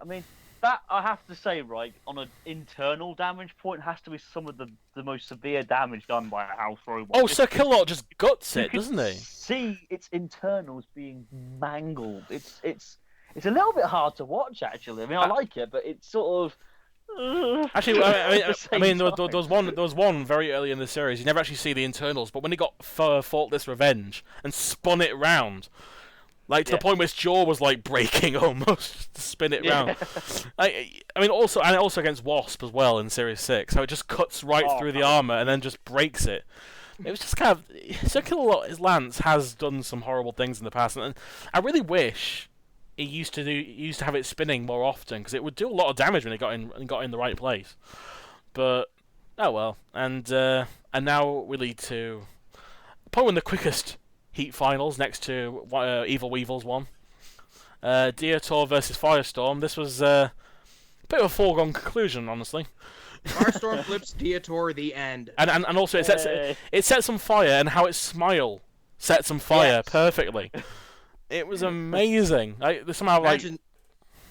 I mean, that I have to say, right, on an internal damage point, has to be some of the most severe damage done by a house robot. Oh, Sir Killalot just guts You it, can doesn't he? see its internals being mangled. It's a little bit hard to watch, actually. I mean, I like it, but it's sort of. Actually, at the I same mean, there time. was one very early in the series. You never actually see the internals, but when he got Faultless Revenge and spun it round, like to the Yeah. point where his jaw was like breaking almost to spin it round. I mean, also against Wasp as well in Series 6, how it just cuts right Oh, through the no. armor and then just breaks it. It was just kind of Sir Killalot's Lance has done some horrible things in the past, and I really wish he used to have it spinning more often because it would do a lot of damage when it got in the right place. But oh well, and now we lead to probably one of the quickest heat finals next to Evil Weevil's one. Diotor versus Firestorm. This was a bit of a foregone conclusion, honestly. Firestorm flips Diotor, the end. And also Yay. it sets on fire, and how its smile sets on fire Yes. perfectly. It was amazing. Somehow like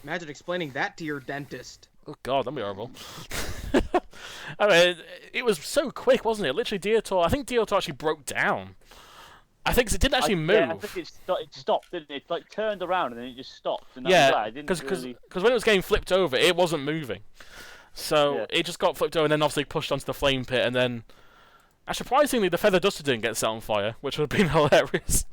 Imagine explaining that to your dentist. oh god, that'd be horrible. I mean, it was so quick, wasn't it? Literally, I think Diotor actually broke down. I think 'cause it didn't actually move. Yeah, I think it stopped, didn't it? It like turned around and then it just stopped. And that Yeah, was that. It didn't really... because when it was getting flipped over, it wasn't moving. So Yeah. it just got flipped over and then obviously pushed onto the flame pit, and then surprisingly the feather duster didn't get set on fire, which would have been hilarious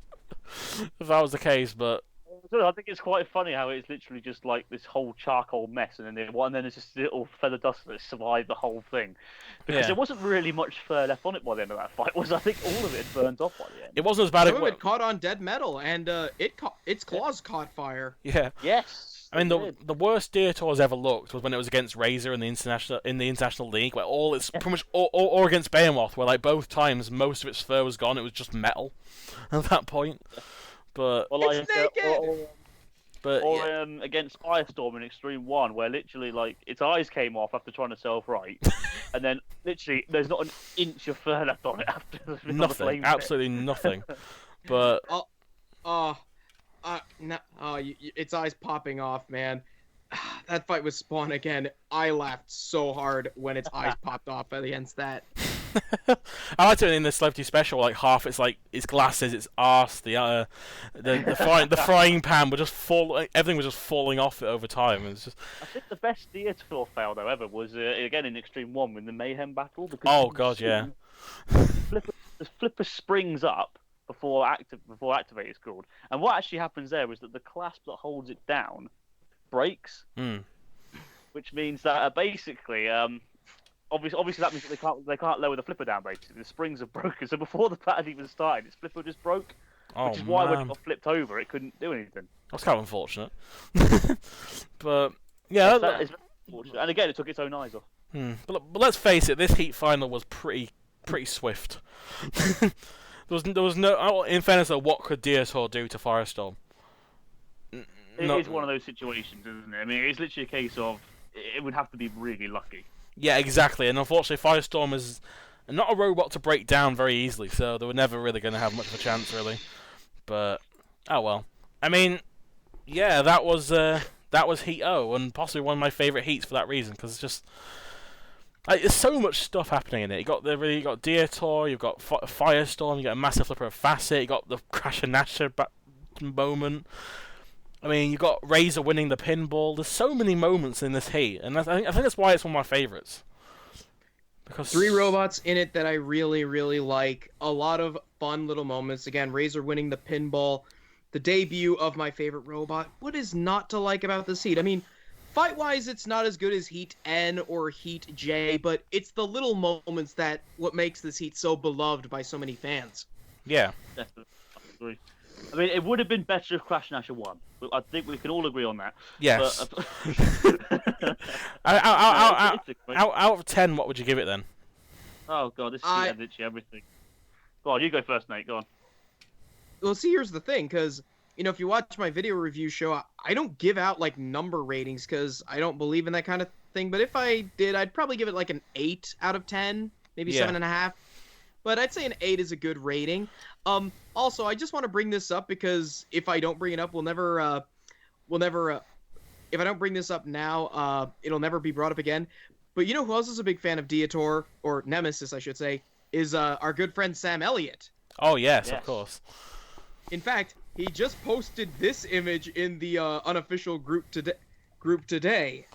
if that was the case. But I think it's quite funny how it's literally just like this whole charcoal mess, and then there's just a little feather duster that survived the whole thing. Because Yeah. there wasn't really much fur left on it by the end of that fight. I think all of it burned off by the end. it wasn't as bad. Some of it caught on dead metal, and its claws caught fire. Yeah. Yes. I mean, it did. the worst Diotor's ever looked was when it was against Razor in the international league, where all it's pretty much or against Behemoth, where like both times most of its fur was gone. It was just metal at that point. But Or It's naked! yeah. Against Firestorm in Extreme 1, where literally like its eyes came off after trying to self-right, and then literally there's not an inch of fur left on it after there's been on the Nothing, flame pit. absolutely nothing. But Its eyes popping off, man. That fight with Spawn again. I laughed so hard when its eyes popped off against that. I liked it in the Celebrity Special. Like half its like its glasses, its arse, the frying pan would just fall. Like, everything was just falling off it over time. It was just I think the best Diotor fail though ever was again in Extreme 1 with the Mayhem battle. Because oh you god, see yeah. The flipper springs up before activate is called, and what actually happens there is that the clasp that holds it down breaks, Hmm. which means that basically, obviously that means that they can't lower the flipper down. Basically, the springs are broken. So before the battle even started, its flipper just broke, Oh which is why when it man, got flipped over, it couldn't do anything. that's kind of unfortunate. But yeah, That is unfortunate. And again, it took its own eyes off. But let's face it, this heat final was pretty swift. there was no. In fairness, though, what could Diotor do to Firestorm? It is one of those situations, isn't it? I mean, it's literally a case of it would have to be really lucky. Yeah, exactly. And unfortunately, Firestorm is not a robot to break down very easily, so they were never really going to have much of a chance, really. But oh well. I mean, yeah, that was Heat O, and possibly one of my favourite heats for that reason, because it's just like, there's so much stuff happening in it. You got Diotor, you've got Firestorm, you got a massive flipper of Facet, you got the Crasher Nasher moment. I mean, you got Razor winning the pinball. There's so many moments in this heat, and I think that's why it's one of my favorites. Because 3 robots in it that I really, really like. A lot of fun little moments. Again, Razor winning the pinball. The debut of my favorite robot. What is not to like about this heat? I mean, fight-wise, it's not as good as Heat N or Heat J, but it's the little moments that what makes this heat so beloved by so many fans. Yeah. Definitely, I agree. I mean, it would have been better if Crash Nasher won. I think we can all agree on that. Yes. But, Out of 10, what would you give it then? oh god, this is literally everything. Go on, you go first, Nate. Go on. Well, see, here's the thing, because if you watch my video review show, I don't give out like number ratings because I don't believe in that kind of thing. But if I did, I'd probably give it like an 8 out of 10, maybe 7.5. But I'd say an 8 is a good rating. Also, I just want to bring this up because if I don't bring it up, we'll never. If I don't bring this up now, it'll never be brought up again. But you know who else is a big fan of Dietor, or Nemesis, I should say, is our good friend Sam Elliott. Oh, yes, of course. In fact, he just posted this image in the unofficial group today.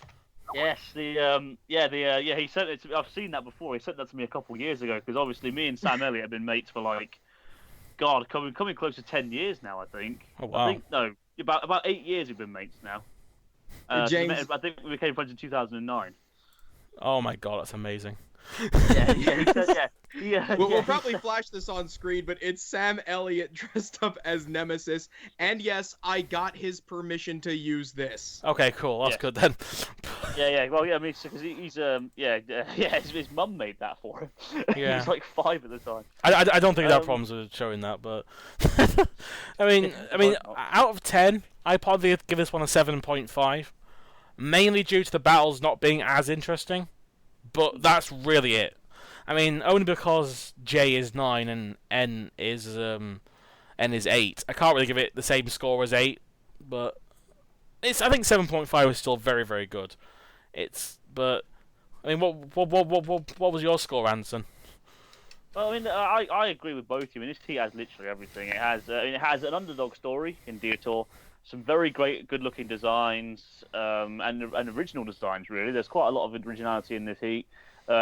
Yes, he sent it to me. I've seen that before. He sent that to me a couple of years ago because obviously me and Sam Elliott have been mates for like, God, coming close to 10 years now. I think. Oh wow. I think no, about 8 years we've been mates now. James, I think we became friends in 2009. Oh my God, that's amazing. We'll probably flash this on screen, but it's Sam Elliott dressed up as Nemesis, and yes, I got his permission to use this. Okay, cool. That's good then. Well, yeah, I mean, because his mum made that for him. Yeah. He was like 5 at the time. I don't think there are problems with showing that, but I mean, out of 10, I probably give this one a 7.5, mainly due to the battles not being as interesting. But that's really it. I mean, only because J is 9 and N is 8. I can't really give it the same score as 8, but I think 7.5 is still very, very good. But I mean, what was your score, Anderson? Well, I mean, I agree with both of you. I mean, this heat has literally everything. It has an underdog story in Dietor, some very good-looking designs, and original designs. Really, there's quite a lot of originality in this heat.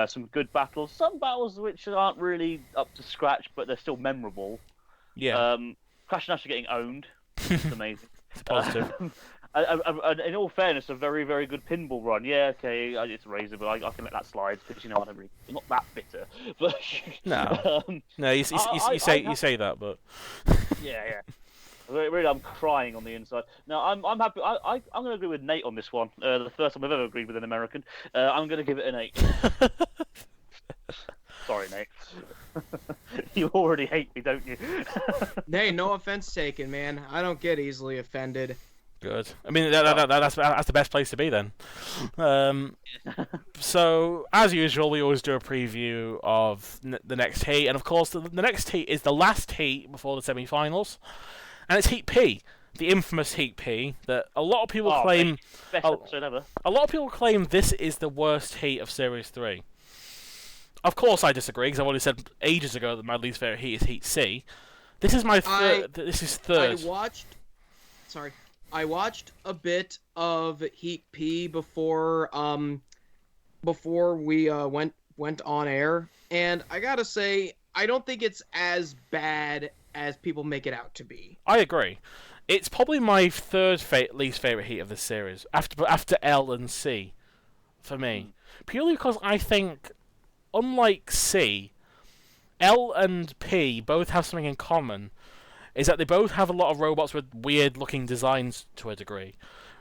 Some good battles, some battles which aren't really up to scratch, but they're still memorable. Yeah. Crash and Nash are getting owned. It's amazing. It's positive. And in all fairness, a very, very good pinball run. Yeah, okay, it's Razor, but I can let that slide because I'm not that bitter. But no, you say that, but yeah. Really, I'm crying on the inside. No, I'm happy. I'm going to agree with Nate on this one. The first time I've ever agreed with an American. I'm going to give it an 8. Sorry, Nate. You already hate me, don't you? Hey, no offense taken, man. I don't get easily offended. Good. I mean, that's the best place to be then. So, as usual, we always do a preview of the next heat, and of course, the next heat is the last heat before the semi-finals. And it's Heat P, the infamous Heat P, that a lot of people claim. Best episode ever. A lot of people claim this is the worst heat of Series 3. Of course, I disagree because I've already said ages ago that my least favorite heat is Heat C. This is my third. This is third. I watched a bit of Heat P before we went on air, and I gotta say I don't think it's as bad as people make it out to be. I agree. It's probably my third least favorite heat of this series, after L and C, for me. Purely because I think, unlike C, L and P both have something in common, is that they both have a lot of robots with weird-looking designs to a degree.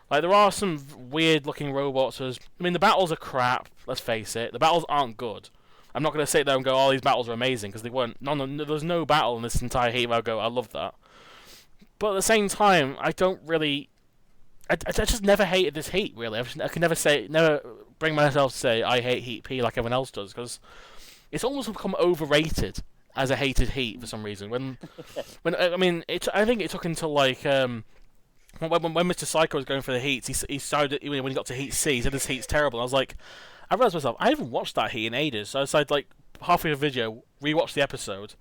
Like, there are some weird-looking robots. The battles are crap, let's face it. The battles aren't good. I'm not going to sit there and go, oh, these battles are amazing, because they weren't. There's no battle in this entire heat where I go, I love that. But at the same time, I don't really... I just never hated this heat, really. I can never bring myself to say I hate Heat P like everyone else does, because it's almost become overrated as a hated heat for some reason. I think it took until like when Mr. Psycho was going for the heats, he started when he got to Heat C, he said this heat's terrible. And I was like, I realized myself, I haven't watched that heat in ages. So I decided, like, halfway through the video, rewatched the episode,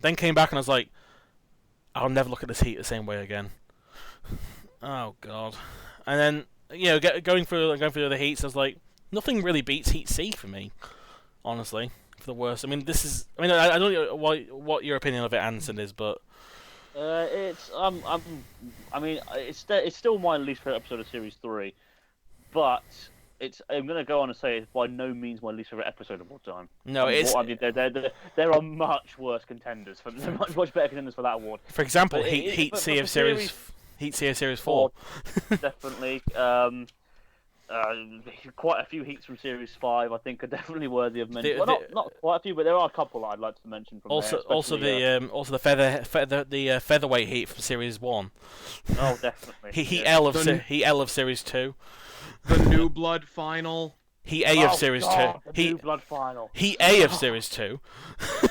then came back and I was like, I'll never look at this heat the same way again. Oh god. And then going through the other heats, I was like, nothing really beats Heat C for me, honestly. For the worst. I don't know what your opinion of it, Anderson, is, but it's still my least favorite episode of Series 3, but I'm going to go on and say it's by no means my least favorite eepisode of all time. No, there are much worse contenders much better contenders for that award. For example, Heat C of Series 4. Definitely. quite a few heats from Series 5, I think, are definitely worthy of mention. The- Well, the- not quite a few, but there are a couple I'd like to mention from Also, there. also the featherweight heat from Series 1. Oh, definitely. Heat yeah. L of Series 2. The New Blood final. Heat A of Oh, Series God, 2. the New Blood final. Heat A of Series 2.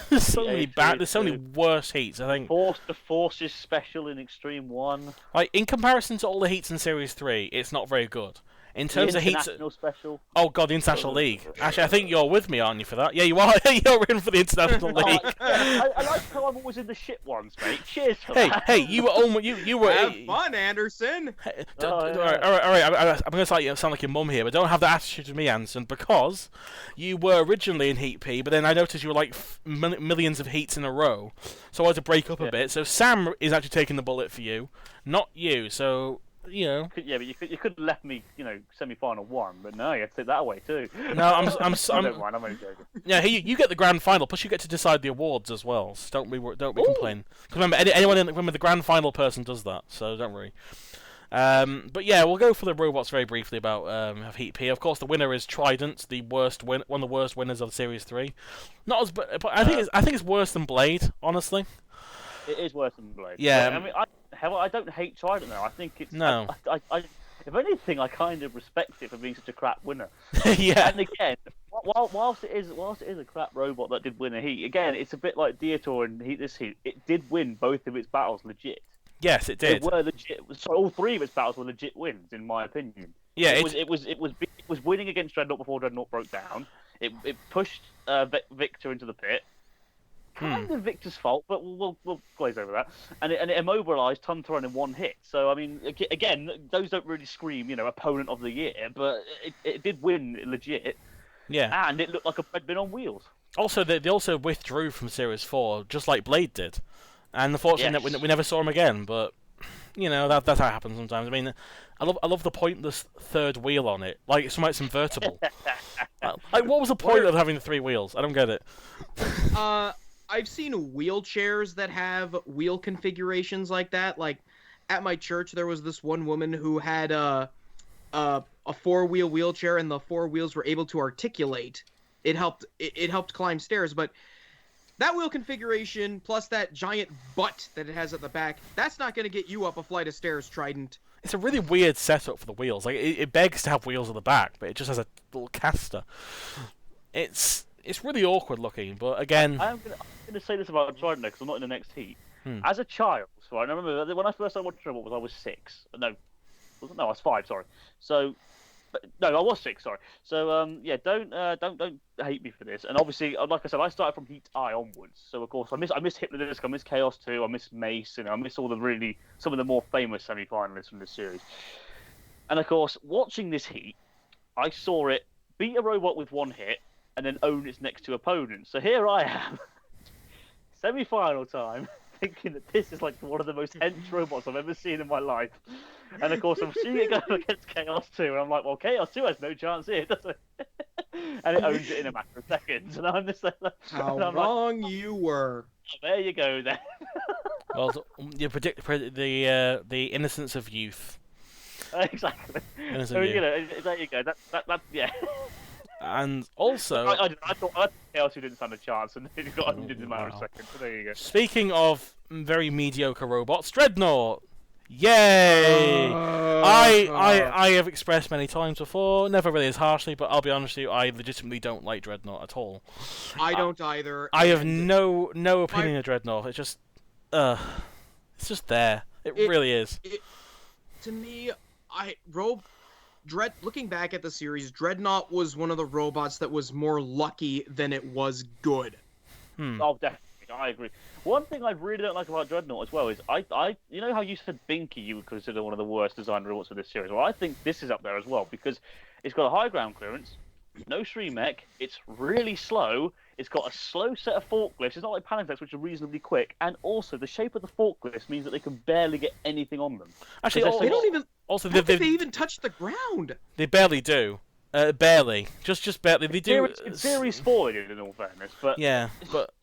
There's so Heat A many of bad. Series There's so many 2. worse heats. I think. The Forces special in Extreme 1. Like in comparison to all the heats in Series 3, it's not very good. In terms The of heats, International special. oh god, the International League. Actually, I think you're with me, aren't you, for that? Yeah, you are. You're in for the International Oh, League. I like how I'm always in the shit ones, mate. Cheers for Hey, that. hey, you were almost you were. Have fun, Anderson. Oh, yeah. All right. I'm going to sound like your mum here, but don't have that attitude to me, Anderson, because you were originally in Heat P, but then I noticed you were like millions of heats in a row, so I had to break up a Yeah. bit. So Sam is actually taking the bullet for you, not you. So you know. Yeah, but you could have left me, semi-final 1, but no, you had to take that away too. No, I don't mind. I'm only joking. Yeah, you get the grand final. Plus, you get to decide the awards as well. So don't be complain. Because remember, remember the grand final person does that. So don't worry. But yeah, we'll go for the robots very briefly about of Heat P. Of course, the winner is Trident, one of the worst winners of Series 3. Not as, but I think it's worse than Blade, honestly. It is worse than Blade. Yeah. I mean, I don't hate Trident though. I think it's No. If anything, I kind of respect it for being such a crap winner. Yeah. And again, whilst it is a crap robot that did win a heat, again, it's a bit like Dietor and this heat. It did win both of its battles legit. Yes, it They did. were legit. So all 3 of its battles were legit wins, in my opinion. Yeah, It was winning against Dreadnought before Dreadnought broke down. It pushed Victor into the pit. Kind of Victor's fault, but we'll glaze over that. And it immobilized Tuntaron in 1 hit. So I mean, again, those don't really scream, opponent of the year, but it did win legit. Yeah. And it looked like a bread bin on wheels. Also, they also withdrew from Series 4, just like Blade did. And unfortunately, Yes. we never saw him again. But that's how it happens sometimes. I mean, I love the pointless third wheel on it. Like it's invertible. Like, what was the point of having the 3 wheels? I don't get it. I've seen wheelchairs that have wheel configurations like that. Like at my church, there was this one woman who had a 4-wheel wheelchair, and the 4 wheels were able to articulate. It helped climb stairs, but that wheel configuration plus that giant butt that it has at the back, that's not going to get you up a flight of stairs, Trident. It's a really weird setup for the wheels. Like it begs to have wheels at the back, but it just has a little caster. It's really awkward looking, but again, I'm gonna say this about Trident because I'm not in the next heat. As a child, so I remember when I first started watching Robot, I was 6. No, I was 5. Sorry. So, no, I was 6. Sorry. So, yeah, don't hate me for this. And obviously, like I said, I started from Heat I onwards. So of course, I miss Hypnodisc, I miss Chaos 2, I miss Mace, I miss all some of the more famous semi-finalists from this series. And of course, watching this heat, I saw it beat a robot with 1 hit and then own its next 2 opponents. So here I am, semi-final time, thinking that this is like one of the most hench robots I've ever seen in my life. And of course, I'm seeing it go against Chaos 2, and I'm like, well, Chaos 2 has no chance here, does it? And it owns it in a matter of seconds, and I'm just like, How wrong you were. oh, there you go then. well, you predict the innocence of youth. Exactly. Innocent So, youth. there you go. That yeah. And also, I thought Chaos 2 didn't stand a chance, and it got owned in a matter of Wow. seconds. So there you go. speaking of very mediocre robots, Dreadnought. Yay! I have expressed many times before, never really as harshly, but I'll be honest with you, I legitimately don't like Dreadnought at all. I don't either. I have and no opinion of Dreadnought. It's just there. It really is. To me, looking back at the series, Dreadnought was one of the robots that was more lucky than it was good. Oh, definitely. I agree. One thing I really don't like about Dreadnought as well is you know how you said Binky you would consider one of the worst designed robots for this series? Well, I think this is up there as well because it's got a high ground clearance, no stream mech, it's really slow, it's got a slow set of forklifts, it's not like Panatechs which are reasonably quick, and also the shape of the forklifts means that they can barely get anything on them. Actually, They don't even. also How could they even touch the ground? they barely do. Barely, just barely. They do. In Series 4 they did, in all fairness, but Yeah, but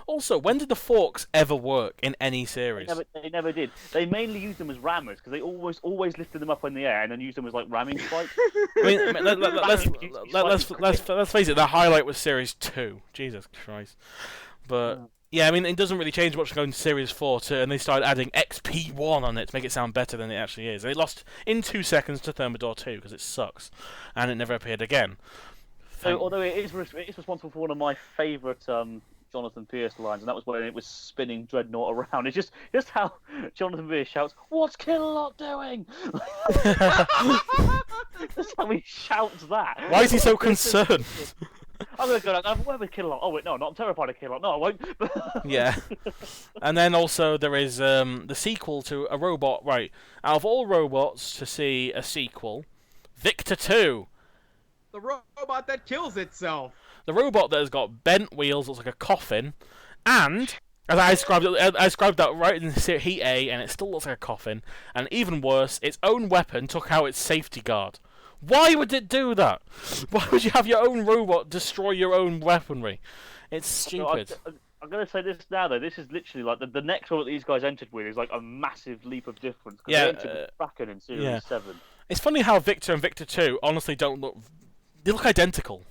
also, when did the forks ever work in any series? they never did. They mainly used them as rammers because they always lifted them up in the air and then used them as like ramming spikes. I mean, let's face it. The highlight was Series 2. Jesus Christ. But yeah, I mean, it doesn't really change much going to Series 4 too, and they started adding XP1 on it to make it sound better than it actually is. They lost in 2 seconds to Thermidor 2 because it sucks, and it never appeared again. So, although it is responsible for one of my favourite Jonathan Pierce lines, and that was when it was spinning Dreadnought around. It's just how Jonathan Pierce shouts, "What's Killalot doing?" Just how he shouts that. Why is he so concerned? I'm gonna go like, where was Killalot? Oh wait, no, I'm terrified of Killalot. No, I won't. Yeah. And then also there is the sequel to a robot. Right, out of all robots to see a sequel, Victor 2. The robot that kills itself. The robot that has got bent wheels, looks like a coffin, and as I described that right in Heat A, and it still looks like a coffin. And even worse, its own weapon took out its safety guard. Why would it do that? Why would you have your own robot destroy your own weaponry? It's stupid. So I'm going to say this now, though. This is literally like the next one that these guys entered with is like a massive leap of difference. Yeah, they entered with Kraken in Series 7. It's funny how Victor and Victor 2 honestly don't look... They look identical.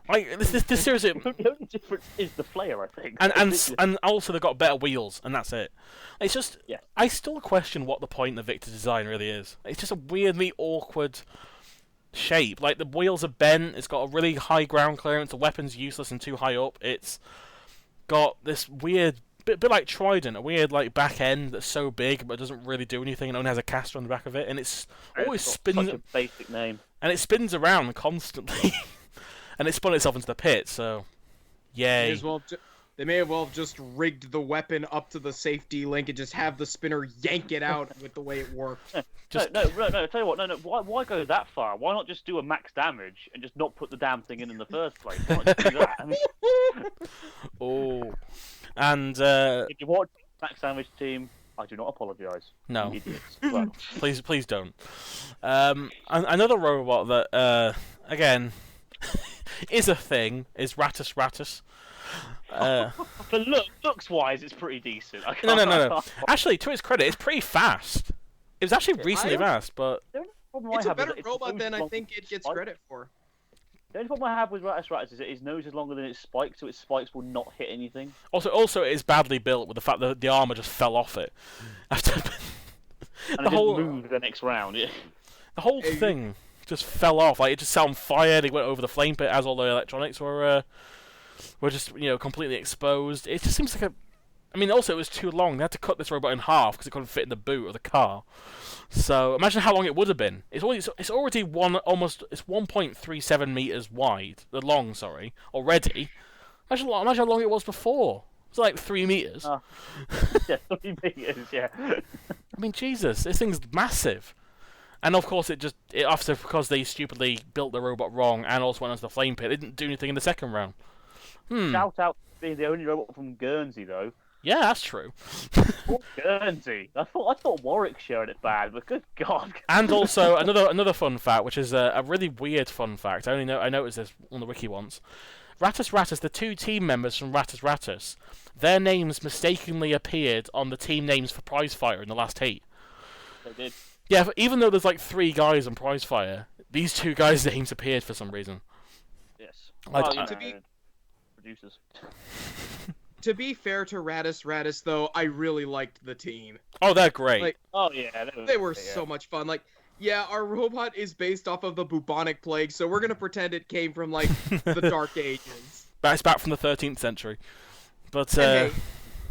Like, this seriously... The only difference is the flare, I think. And also they've got better wheels, and that's it. It's just... Yeah. I still question what the point of the Victor design really is. It's just a weirdly awkward shape. Like, the wheels are bent, it's got a really high ground clearance, the weapon's useless and too high up. It's got this weird... Bit like Trident, a weird like back end that's so big but doesn't really do anything and only has a caster on the back of it, and it's always spins. Such a basic name. And it spins around constantly, and it spun itself into the pit. So, yay! They may have well just rigged the weapon up to the safety link and just have the spinner yank it out with the way it worked. No. Tell you what, no. Why go that far? Why not just do a max damage and just not put the damn thing in the first place? Why not just do that? I mean... Oh, and if you watch Max Damage Team, I do not apologise. No, idiots. Well. please don't. Another robot that again is a thing is Ratus Ratus. But looks wise, it's pretty decent. No. Actually, to its credit, it's pretty fast. It was actually recently fast, but it's a better robot than I think it gets credit for. The only problem I have with Ratus Ratus is that his nose is longer than its spikes, so its spikes will not hit anything. Also, it is badly built with the fact that the armor just fell off it. And it didn't move the next round. Yeah. The whole thing just fell off. Like, it just set on fire. They went over the flame pit as all the electronics were just completely exposed. It just seems like a... I mean, also it was too long. They had to cut this robot in half because it couldn't fit in the boot of the car. So imagine how long it would have been. It's already 1.37 meters wide, long, already. Imagine how long it was before. It was like 3 meters. Yeah, 3 meters. Yeah. I mean, Jesus, this thing's massive. And of course, after because they stupidly built the robot wrong and also went into the flame pit, it didn't do anything in the second round. Shout out to being the only robot from Guernsey, though. Yeah, that's true. Guernsey. I thought Warwickshire had it bad, but good God. And also another fun fact, which is a really weird fun fact. I noticed this on the wiki once. Ratus Ratus, the 2 team members from Ratus Ratus, their names mistakenly appeared on the team names for Prizefire in the last heat. They did. Yeah, even though there's like 3 guys on Prizefire, these 2 guys' names appeared for some reason. Yes. Producers. To be fair to Ratus Ratus, though, I really liked the team. Oh, they're great. Like, yeah. They were so much fun. Like, yeah, our robot is based off of the bubonic plague, so we're gonna pretend it came from, like, the Dark Ages. It's back from the 13th century. But, hey,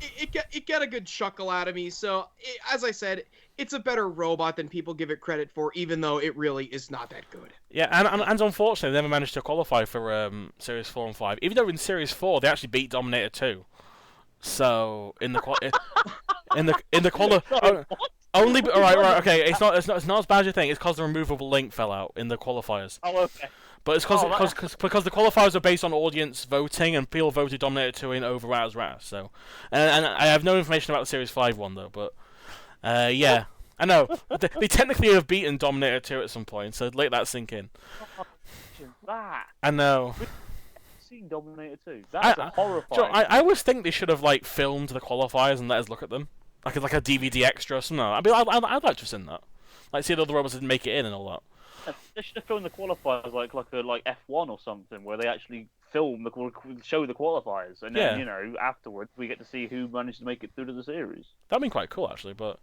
it got a good chuckle out of me, so, as I said, it's a better robot than people give it credit for, even though it really is not that good. Yeah, and unfortunately, they never managed to qualify for Series 4 and 5. Even though in Series 4, they actually beat Dominator 2. So in the only all right, okay. It's not as bad as you think. It's because the removable link fell out in the qualifiers. Oh, okay. But it's because the qualifiers are based on audience voting, and people voted Dominator 2 in over Ratus Ratus. So, and I have no information about the Series 5 one though. But yeah, I know. They technically have beaten Dominator 2 at some point, so let that sink in. That. I know. Seen Dominator 2. That's horrifying. I always think they should have like filmed the qualifiers and let us look at them, like a DVD extra or something. I'd like to have seen that. Like see the other robots didn't make it in and all that. They should have filmed the qualifiers like F1 or something, where they actually film show the qualifiers, and then afterwards we get to see who managed to make it through to the series. That'd be quite cool actually, but.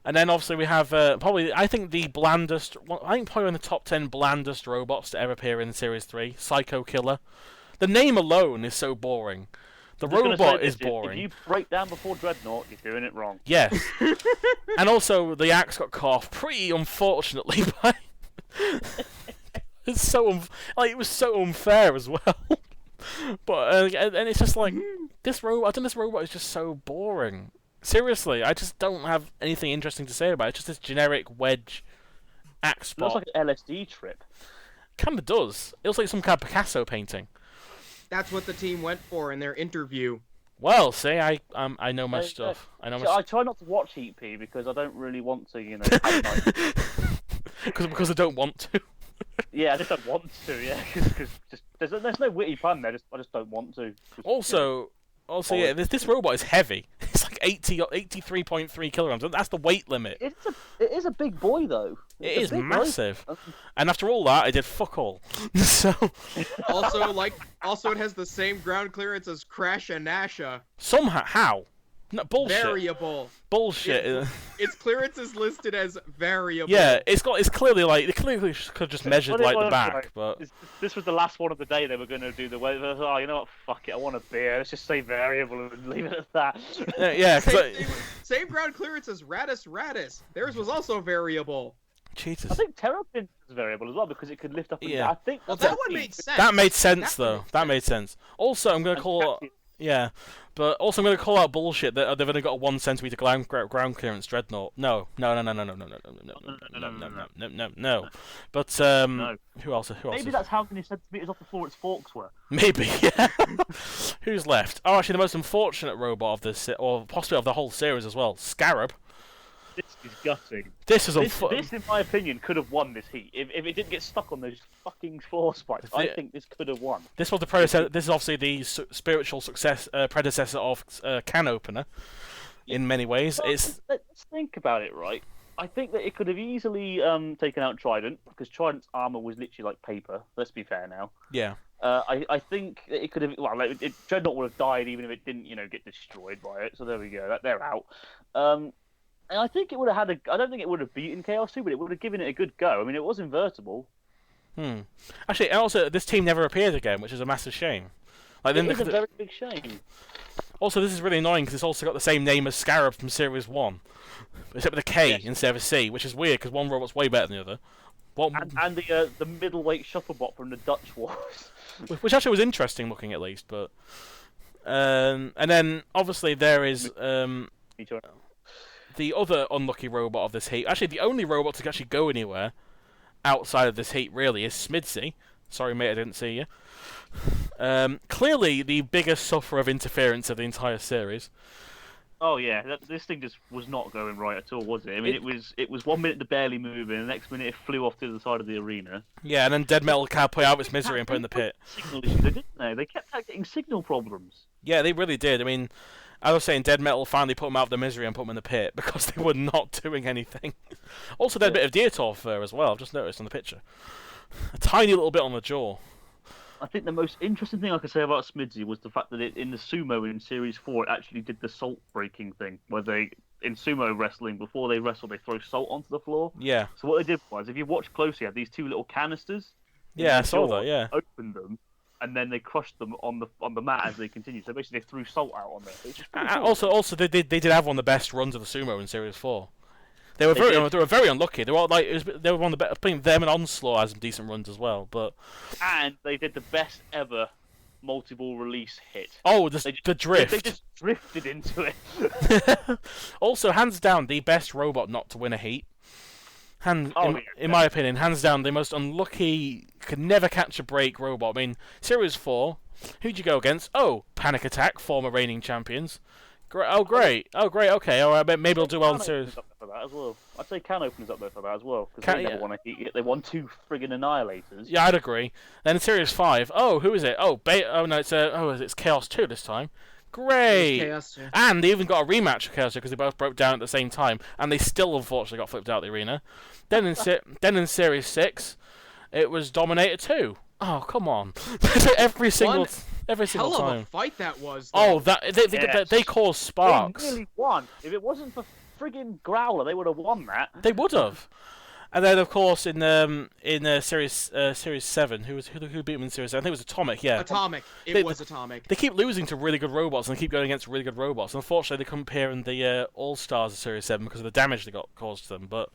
And then obviously we have probably I think probably in the top 10 blandest robots to ever appear in Series 3, Psycho Killer. The name alone is so boring. The robot is boring. If you break down before Dreadnought, you're doing it wrong. Yes. And also the axe got cut off pretty unfortunately by. It's so it was so unfair as well. But and it's just like this robot. I think this robot is just so boring. Seriously, I just don't have anything interesting to say about it. It's just this generic wedge axe spot. It looks like an LSD trip. Kinda does. It looks like some kind of Picasso painting. That's what the team went for in their interview. Well, see, I know my stuff. I try not to watch Heat P because I don't really want to, Because I don't want to. Yeah, I just don't want to. Yeah, because there's no witty pun there. I just don't want to. Also, yeah, this robot is heavy. It's like 83.3 kilograms. That's the weight limit. It is a big boy though. It is massive. And after all that, I did fuck all. So. Also, it has the same ground clearance as Crash and Nasha. Somehow, how? No, bullshit. Variable. Bullshit. Its clearance is listed as variable. Yeah, it's clearly like they clearly could have just measured like the back, but this was the last one of the day they were going to do the way. Oh, you know what? Fuck it, I want a beer. Let's just say variable and leave it at that. Yeah. Same ground clearance as Radis. Theirs was also variable. Jesus. I think Terrapin was variable as well because it could lift up and down. I think that one made sense. That made sense though. That made sense. Also, I'm going to call. Yeah, but also I'm going to call out bullshit that they've only got a 1 centimeter ground clearance dreadnought. No. But who else? Maybe that's how many centimeters off the floor its forks were. Maybe. Yeah. Who's left? Oh, actually, the most unfortunate robot of this, or possibly of the whole series as well, Scarab. This is gutting. This, in my opinion, could have won this heat. If it didn't get stuck on those fucking floor spikes, I think this could have won. This was the predecessor. This is obviously the spiritual predecessor of Can Opener, in many ways. Let's think about it, right? I think that it could have easily taken out Trident, because Trident's armor was literally like paper. Let's be fair now. Yeah. I think that it could have. Well, Dreadnought would have died even if it didn't, get destroyed by it. So there we go. They're out. And I think it would have had I don't think it would have beaten Chaos 2, but it would have given it a good go. I mean, it was invertible. Actually, also, this team never appeared again, which is a massive shame. Like, it is a very big shame. Also, this is really annoying because it's also got the same name as Scarab from Series 1. Except with a K instead of a C, which is weird because one robot's way better than the other. And the middleweight shuttlebot from the Dutch Wars. Which actually was interesting looking at least, but... and then, obviously, there is... the other unlucky robot of this heat, actually the only robot to actually go anywhere outside of this heat really is Smidsy. Sorry mate, I didn't see you. Clearly the biggest sufferer of interference of the entire series. Oh yeah, this thing just was not going right at all, was it? I mean, it was 1 minute to barely moving, and the next minute it flew off to the side of the arena. Yeah, and then Dead Metal Cab put out its misery and put in the pit. Signal issues, didn't they? They kept getting signal problems. Yeah, they really did. I mean, I was saying Dead Metal finally put them out of the misery and put them in the pit because they were not doing anything. Also, there's a bit of Dietor fur as well, I've just noticed on the picture. A tiny little bit on the jaw. I think the most interesting thing I could say about Smidsy was the fact that in the sumo in Series 4, it actually did the salt breaking thing, where in sumo wrestling, before they wrestle, they throw salt onto the floor. Yeah. So what they did was, if you watch closely, they had these two little canisters. Yeah, I saw that, yeah. Opened them, and then they crushed them on the mat as they continued. So basically, they threw salt out on there. Cool. Also, they did have one of the best runs of the sumo in Series 4. They were very unlucky. They were one of the best. Putting them and Onslaught as some decent runs as well, but. And they did the best ever multiple release hit. Oh, the drift. They just drifted into it. Also, hands down, the best robot not to win a heat. In my opinion, hands down, the most unlucky, could never catch a break robot. I mean, Series 4, who'd you go against? Oh, Panic Attack, former reigning champions. Great. Okay. All right. Maybe we'll do well in series. For that as well. I'd say can openers up there for that as well because Can- they never yeah. want to. They won 2 friggin' annihilators. Yeah, I'd agree. Then in Series 5, who is it? Oh no, it's Chaos 2 this time. Great. Chaos, yeah. And they even got a rematch of Chaos 2 because they both broke down at the same time, and they still unfortunately got flipped out of the arena. Then in Series 6, it was Dominator 2. Oh, come on. every single Hell of time. a fight that was. Though. Oh, they caused sparks. They nearly won. If it wasn't for friggin' Growler, they would have won that. They would have. And then, of course, in Series 7, who beat them in Series 7? I think it was Atomic, yeah. Atomic. It was Atomic. They keep losing to really good robots, and they keep going against really good robots. Unfortunately, they couldn't appear in the All-Stars of Series 7 because of the damage they got caused to them. But,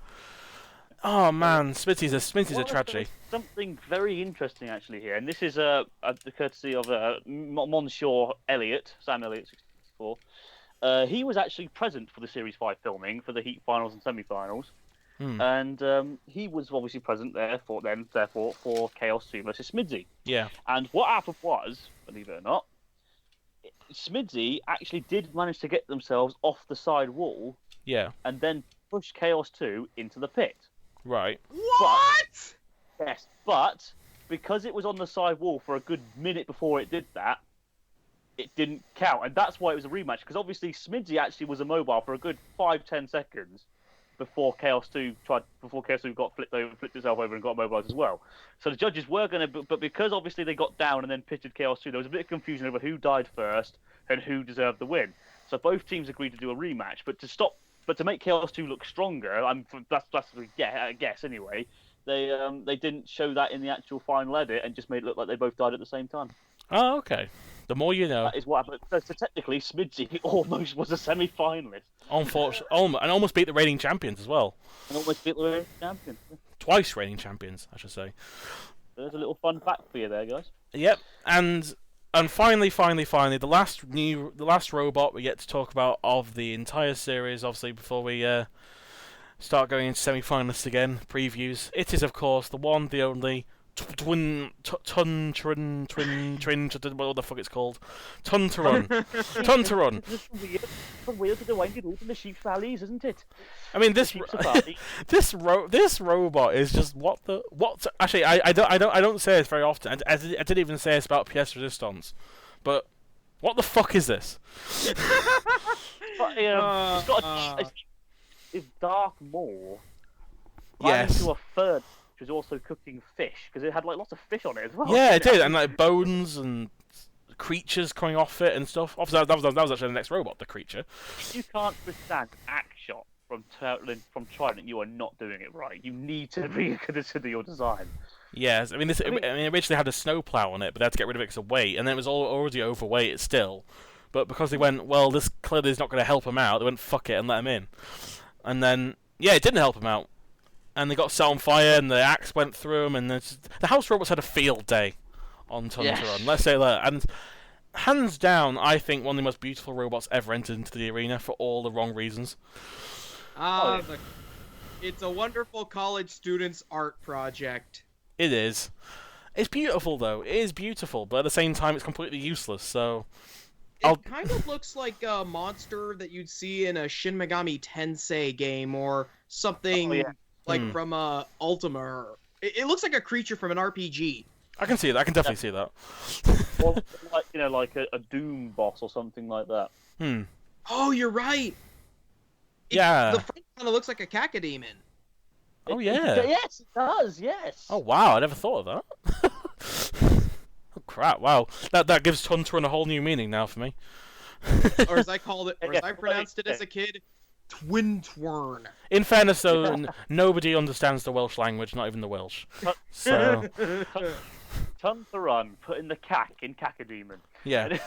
oh man, Smitty's a tragedy. Something very interesting, actually, here. And this is the courtesy of Monsieur Elliott, Sam Elliott, 64. He was actually present for the Series 5 filming for the Heat Finals and Semi-Finals. And he was obviously present therefore for Chaos 2 versus Smidsy. Yeah. And what happened was, believe it or not, Smidsy actually did manage to get themselves off the side wall. Yeah. And then push Chaos 2 into the pit. Right. What? Yes, but because it was on the side wall for a good minute before it did that, it didn't count. And that's why it was a rematch, because obviously Smidsy actually was immobile for a good 5-10 seconds before Chaos 2 got flipped itself over and got mobilized as well. So the judges were going to, but because obviously they got down and then pitted Chaos 2, there was a bit of confusion over who died first and who deserved the win. So both teams agreed to do a rematch, but to make Chaos 2 look stronger, that's a guess anyway. They didn't show that in the actual final edit and just made it look like they both died at the same time. Oh, okay. The more you know. That is what happened. So technically, Smidsy almost was a semi-finalist. Unfortunately, and almost beat the reigning champions as well. And almost beat the reigning champions. Twice reigning champions, I should say. There's a little fun fact for you there, guys. Yep, and finally, the last robot we get to talk about of the entire series, obviously, before we start going into semi-finalists again, previews. It is, of course, the one, the only twin, what the fuck it's called? Tuntaron. Tuntaron. Weird to the winding route in the sheep's valleys, isn't it? I mean, this robot is just what. Actually, I don't say this very often. I didn't even say this about PS Resistance, but what the fuck is this? It's Dark Maw. Yes. Into a third, which was also cooking fish because it had like lots of fish on it as well. Yeah, it did, and like bones and creatures coming off it and stuff. Obviously, that was actually the next robot, the creature. If you can't withstand axe shot from Trident, you are not doing it right. You need to reconsider your design. Yes, I mean, it originally had a snowplow on it, but they had to get rid of it because of weight, and then it was already overweight still. But because they went, well, this clearly is not going to help him out, they went, fuck it, and let him in. And then, yeah, it didn't help him out. And they got set on fire, and the axe went through them, and the house robots had a field day on Tuntaron. Yes. Let's say that. And hands down, I think one of the most beautiful robots ever entered into the arena for all the wrong reasons. It's a wonderful college student's art project. It is. It's beautiful, though. It is beautiful, but at the same time, it's completely useless, so... It kind of looks like a monster that you'd see in a Shin Megami Tensei game or something from Ultima. It looks like a creature from an RPG. I can see that. I can definitely see that. Or like a Doom boss or something like that. Oh, you're right. Yeah. The front kind of looks like a cacodemon. Oh yeah. Yes, it does. Yes. Oh wow, I never thought of that. Oh crap! Wow, that gives Tuntaron a whole new meaning now for me. Or as I pronounced it as a kid, Twintwern. In fairness, though, nobody understands the Welsh language, not even the Welsh. So. Tuntaron, put in the cack in Cacodemon. Yeah.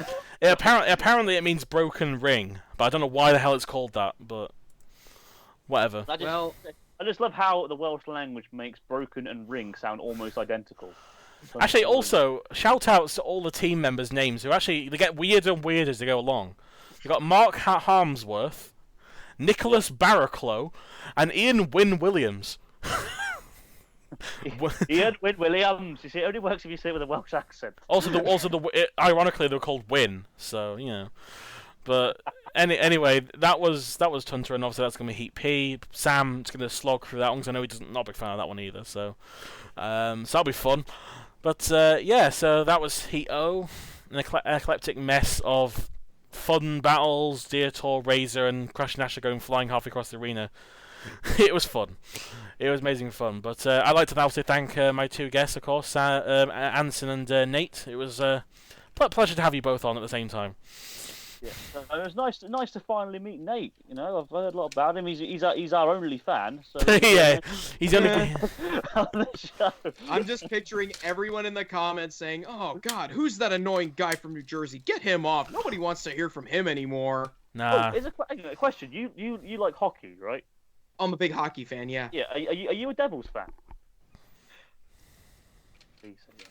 Apparently it means broken ring, but I don't know why the hell it's called that. But whatever. I just love how the Welsh language makes broken and ring sound almost identical. Actually, also, shout-outs to all the team members' names, who actually, they get weirder and weirder as they go along. You've got Mark Harmsworth, Nicholas Barraclough, and Ian Wynne Williams. Ian Wynne Williams. You see, it only works if you say it with a Welsh accent. Ironically, they were called Wynne, so, you know. But Anyway, that was Tunter, and obviously that's going to be Heat P. Sam's going to slog through that one because I know he doesn't not a big fan of that one either. So that'll be fun. But yeah, so that was Heat O, an eclectic mess of fun battles, Deitor, Razor, and Crash and Asher going flying halfway across the arena. It was fun. It was amazing fun. But I'd like to now thank my two guests, of course, Anderson and Nate. It was a pleasure to have you both on at the same time. Yeah, it was nice to finally meet Nate. You know, I've heard a lot about him. He's our only fan. So yeah, he's only on the show. I'm just picturing everyone in the comments saying, "Oh God, who's that annoying guy from New Jersey? Get him off! Nobody wants to hear from him anymore." Nah. Oh, a question. You like hockey, right? I'm a big hockey fan. Yeah. Yeah. Are you a Devils fan?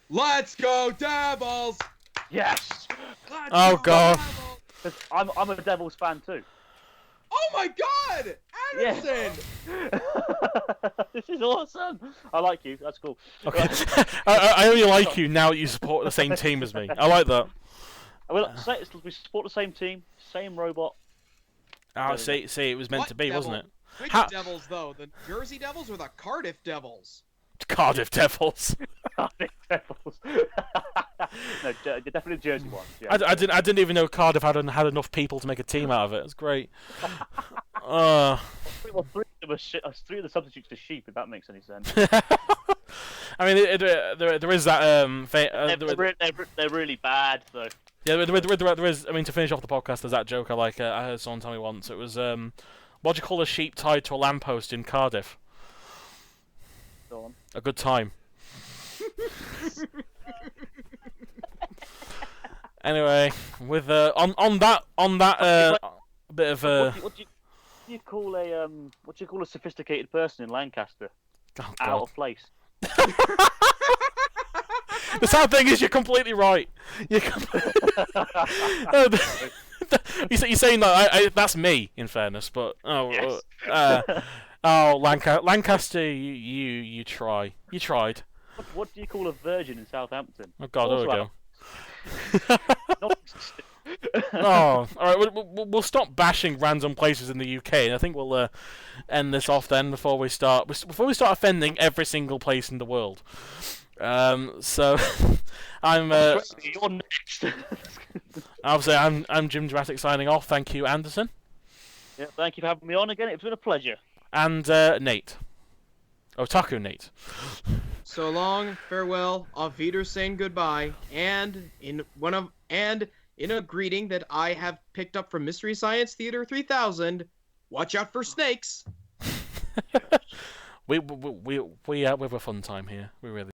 Let's go Devils! Yes. Oh God. I'm a Devils fan too. Oh my God, Anderson! Yeah. This is awesome. I like you. That's cool. Okay. I only like you now that you support the same team as me. I like that. We support the same team, same robot. Oh, see, it was meant What to be, devil? wasn't it? Which Devils though? The Jersey Devils or the Cardiff Devils? Cardiff Devils. Cardiff Devils. No, definitely Jersey ones. Yeah. I didn't even know Cardiff had enough people to make a team out of it. It's great. Well, three of the substitutes are sheep. If that makes any sense. I mean, there is that. They're really bad though. Yeah, there is. I mean, to finish off the podcast, there's that joke I heard someone tell me once. It was what do you call a sheep tied to a lamppost in Cardiff? Go on. A good time. Anyway, with on that bit of what do you call a sophisticated person in Lancaster? oh, Out God. of place. The sad thing is, you're completely right. You're saying that that's me, in fairness, but Yes. Lancaster, you tried. What do you call a virgin in Southampton? Oh God, there we go. Not Oh, all right. We'll stop bashing random places in the UK, and I think we'll end this off then before we start offending every single place in the world. So I'm You're next. obviously I'm Jimjamatic signing off. Thank you, Anderson. Yeah, thank you for having me on again. It's been a pleasure. And Nate. Otaku Nate. So long, farewell, auf Wiedersehen, goodbye, and in a greeting that I have picked up from Mystery Science Theater 3000, watch out for snakes. we have a fun time here. We really.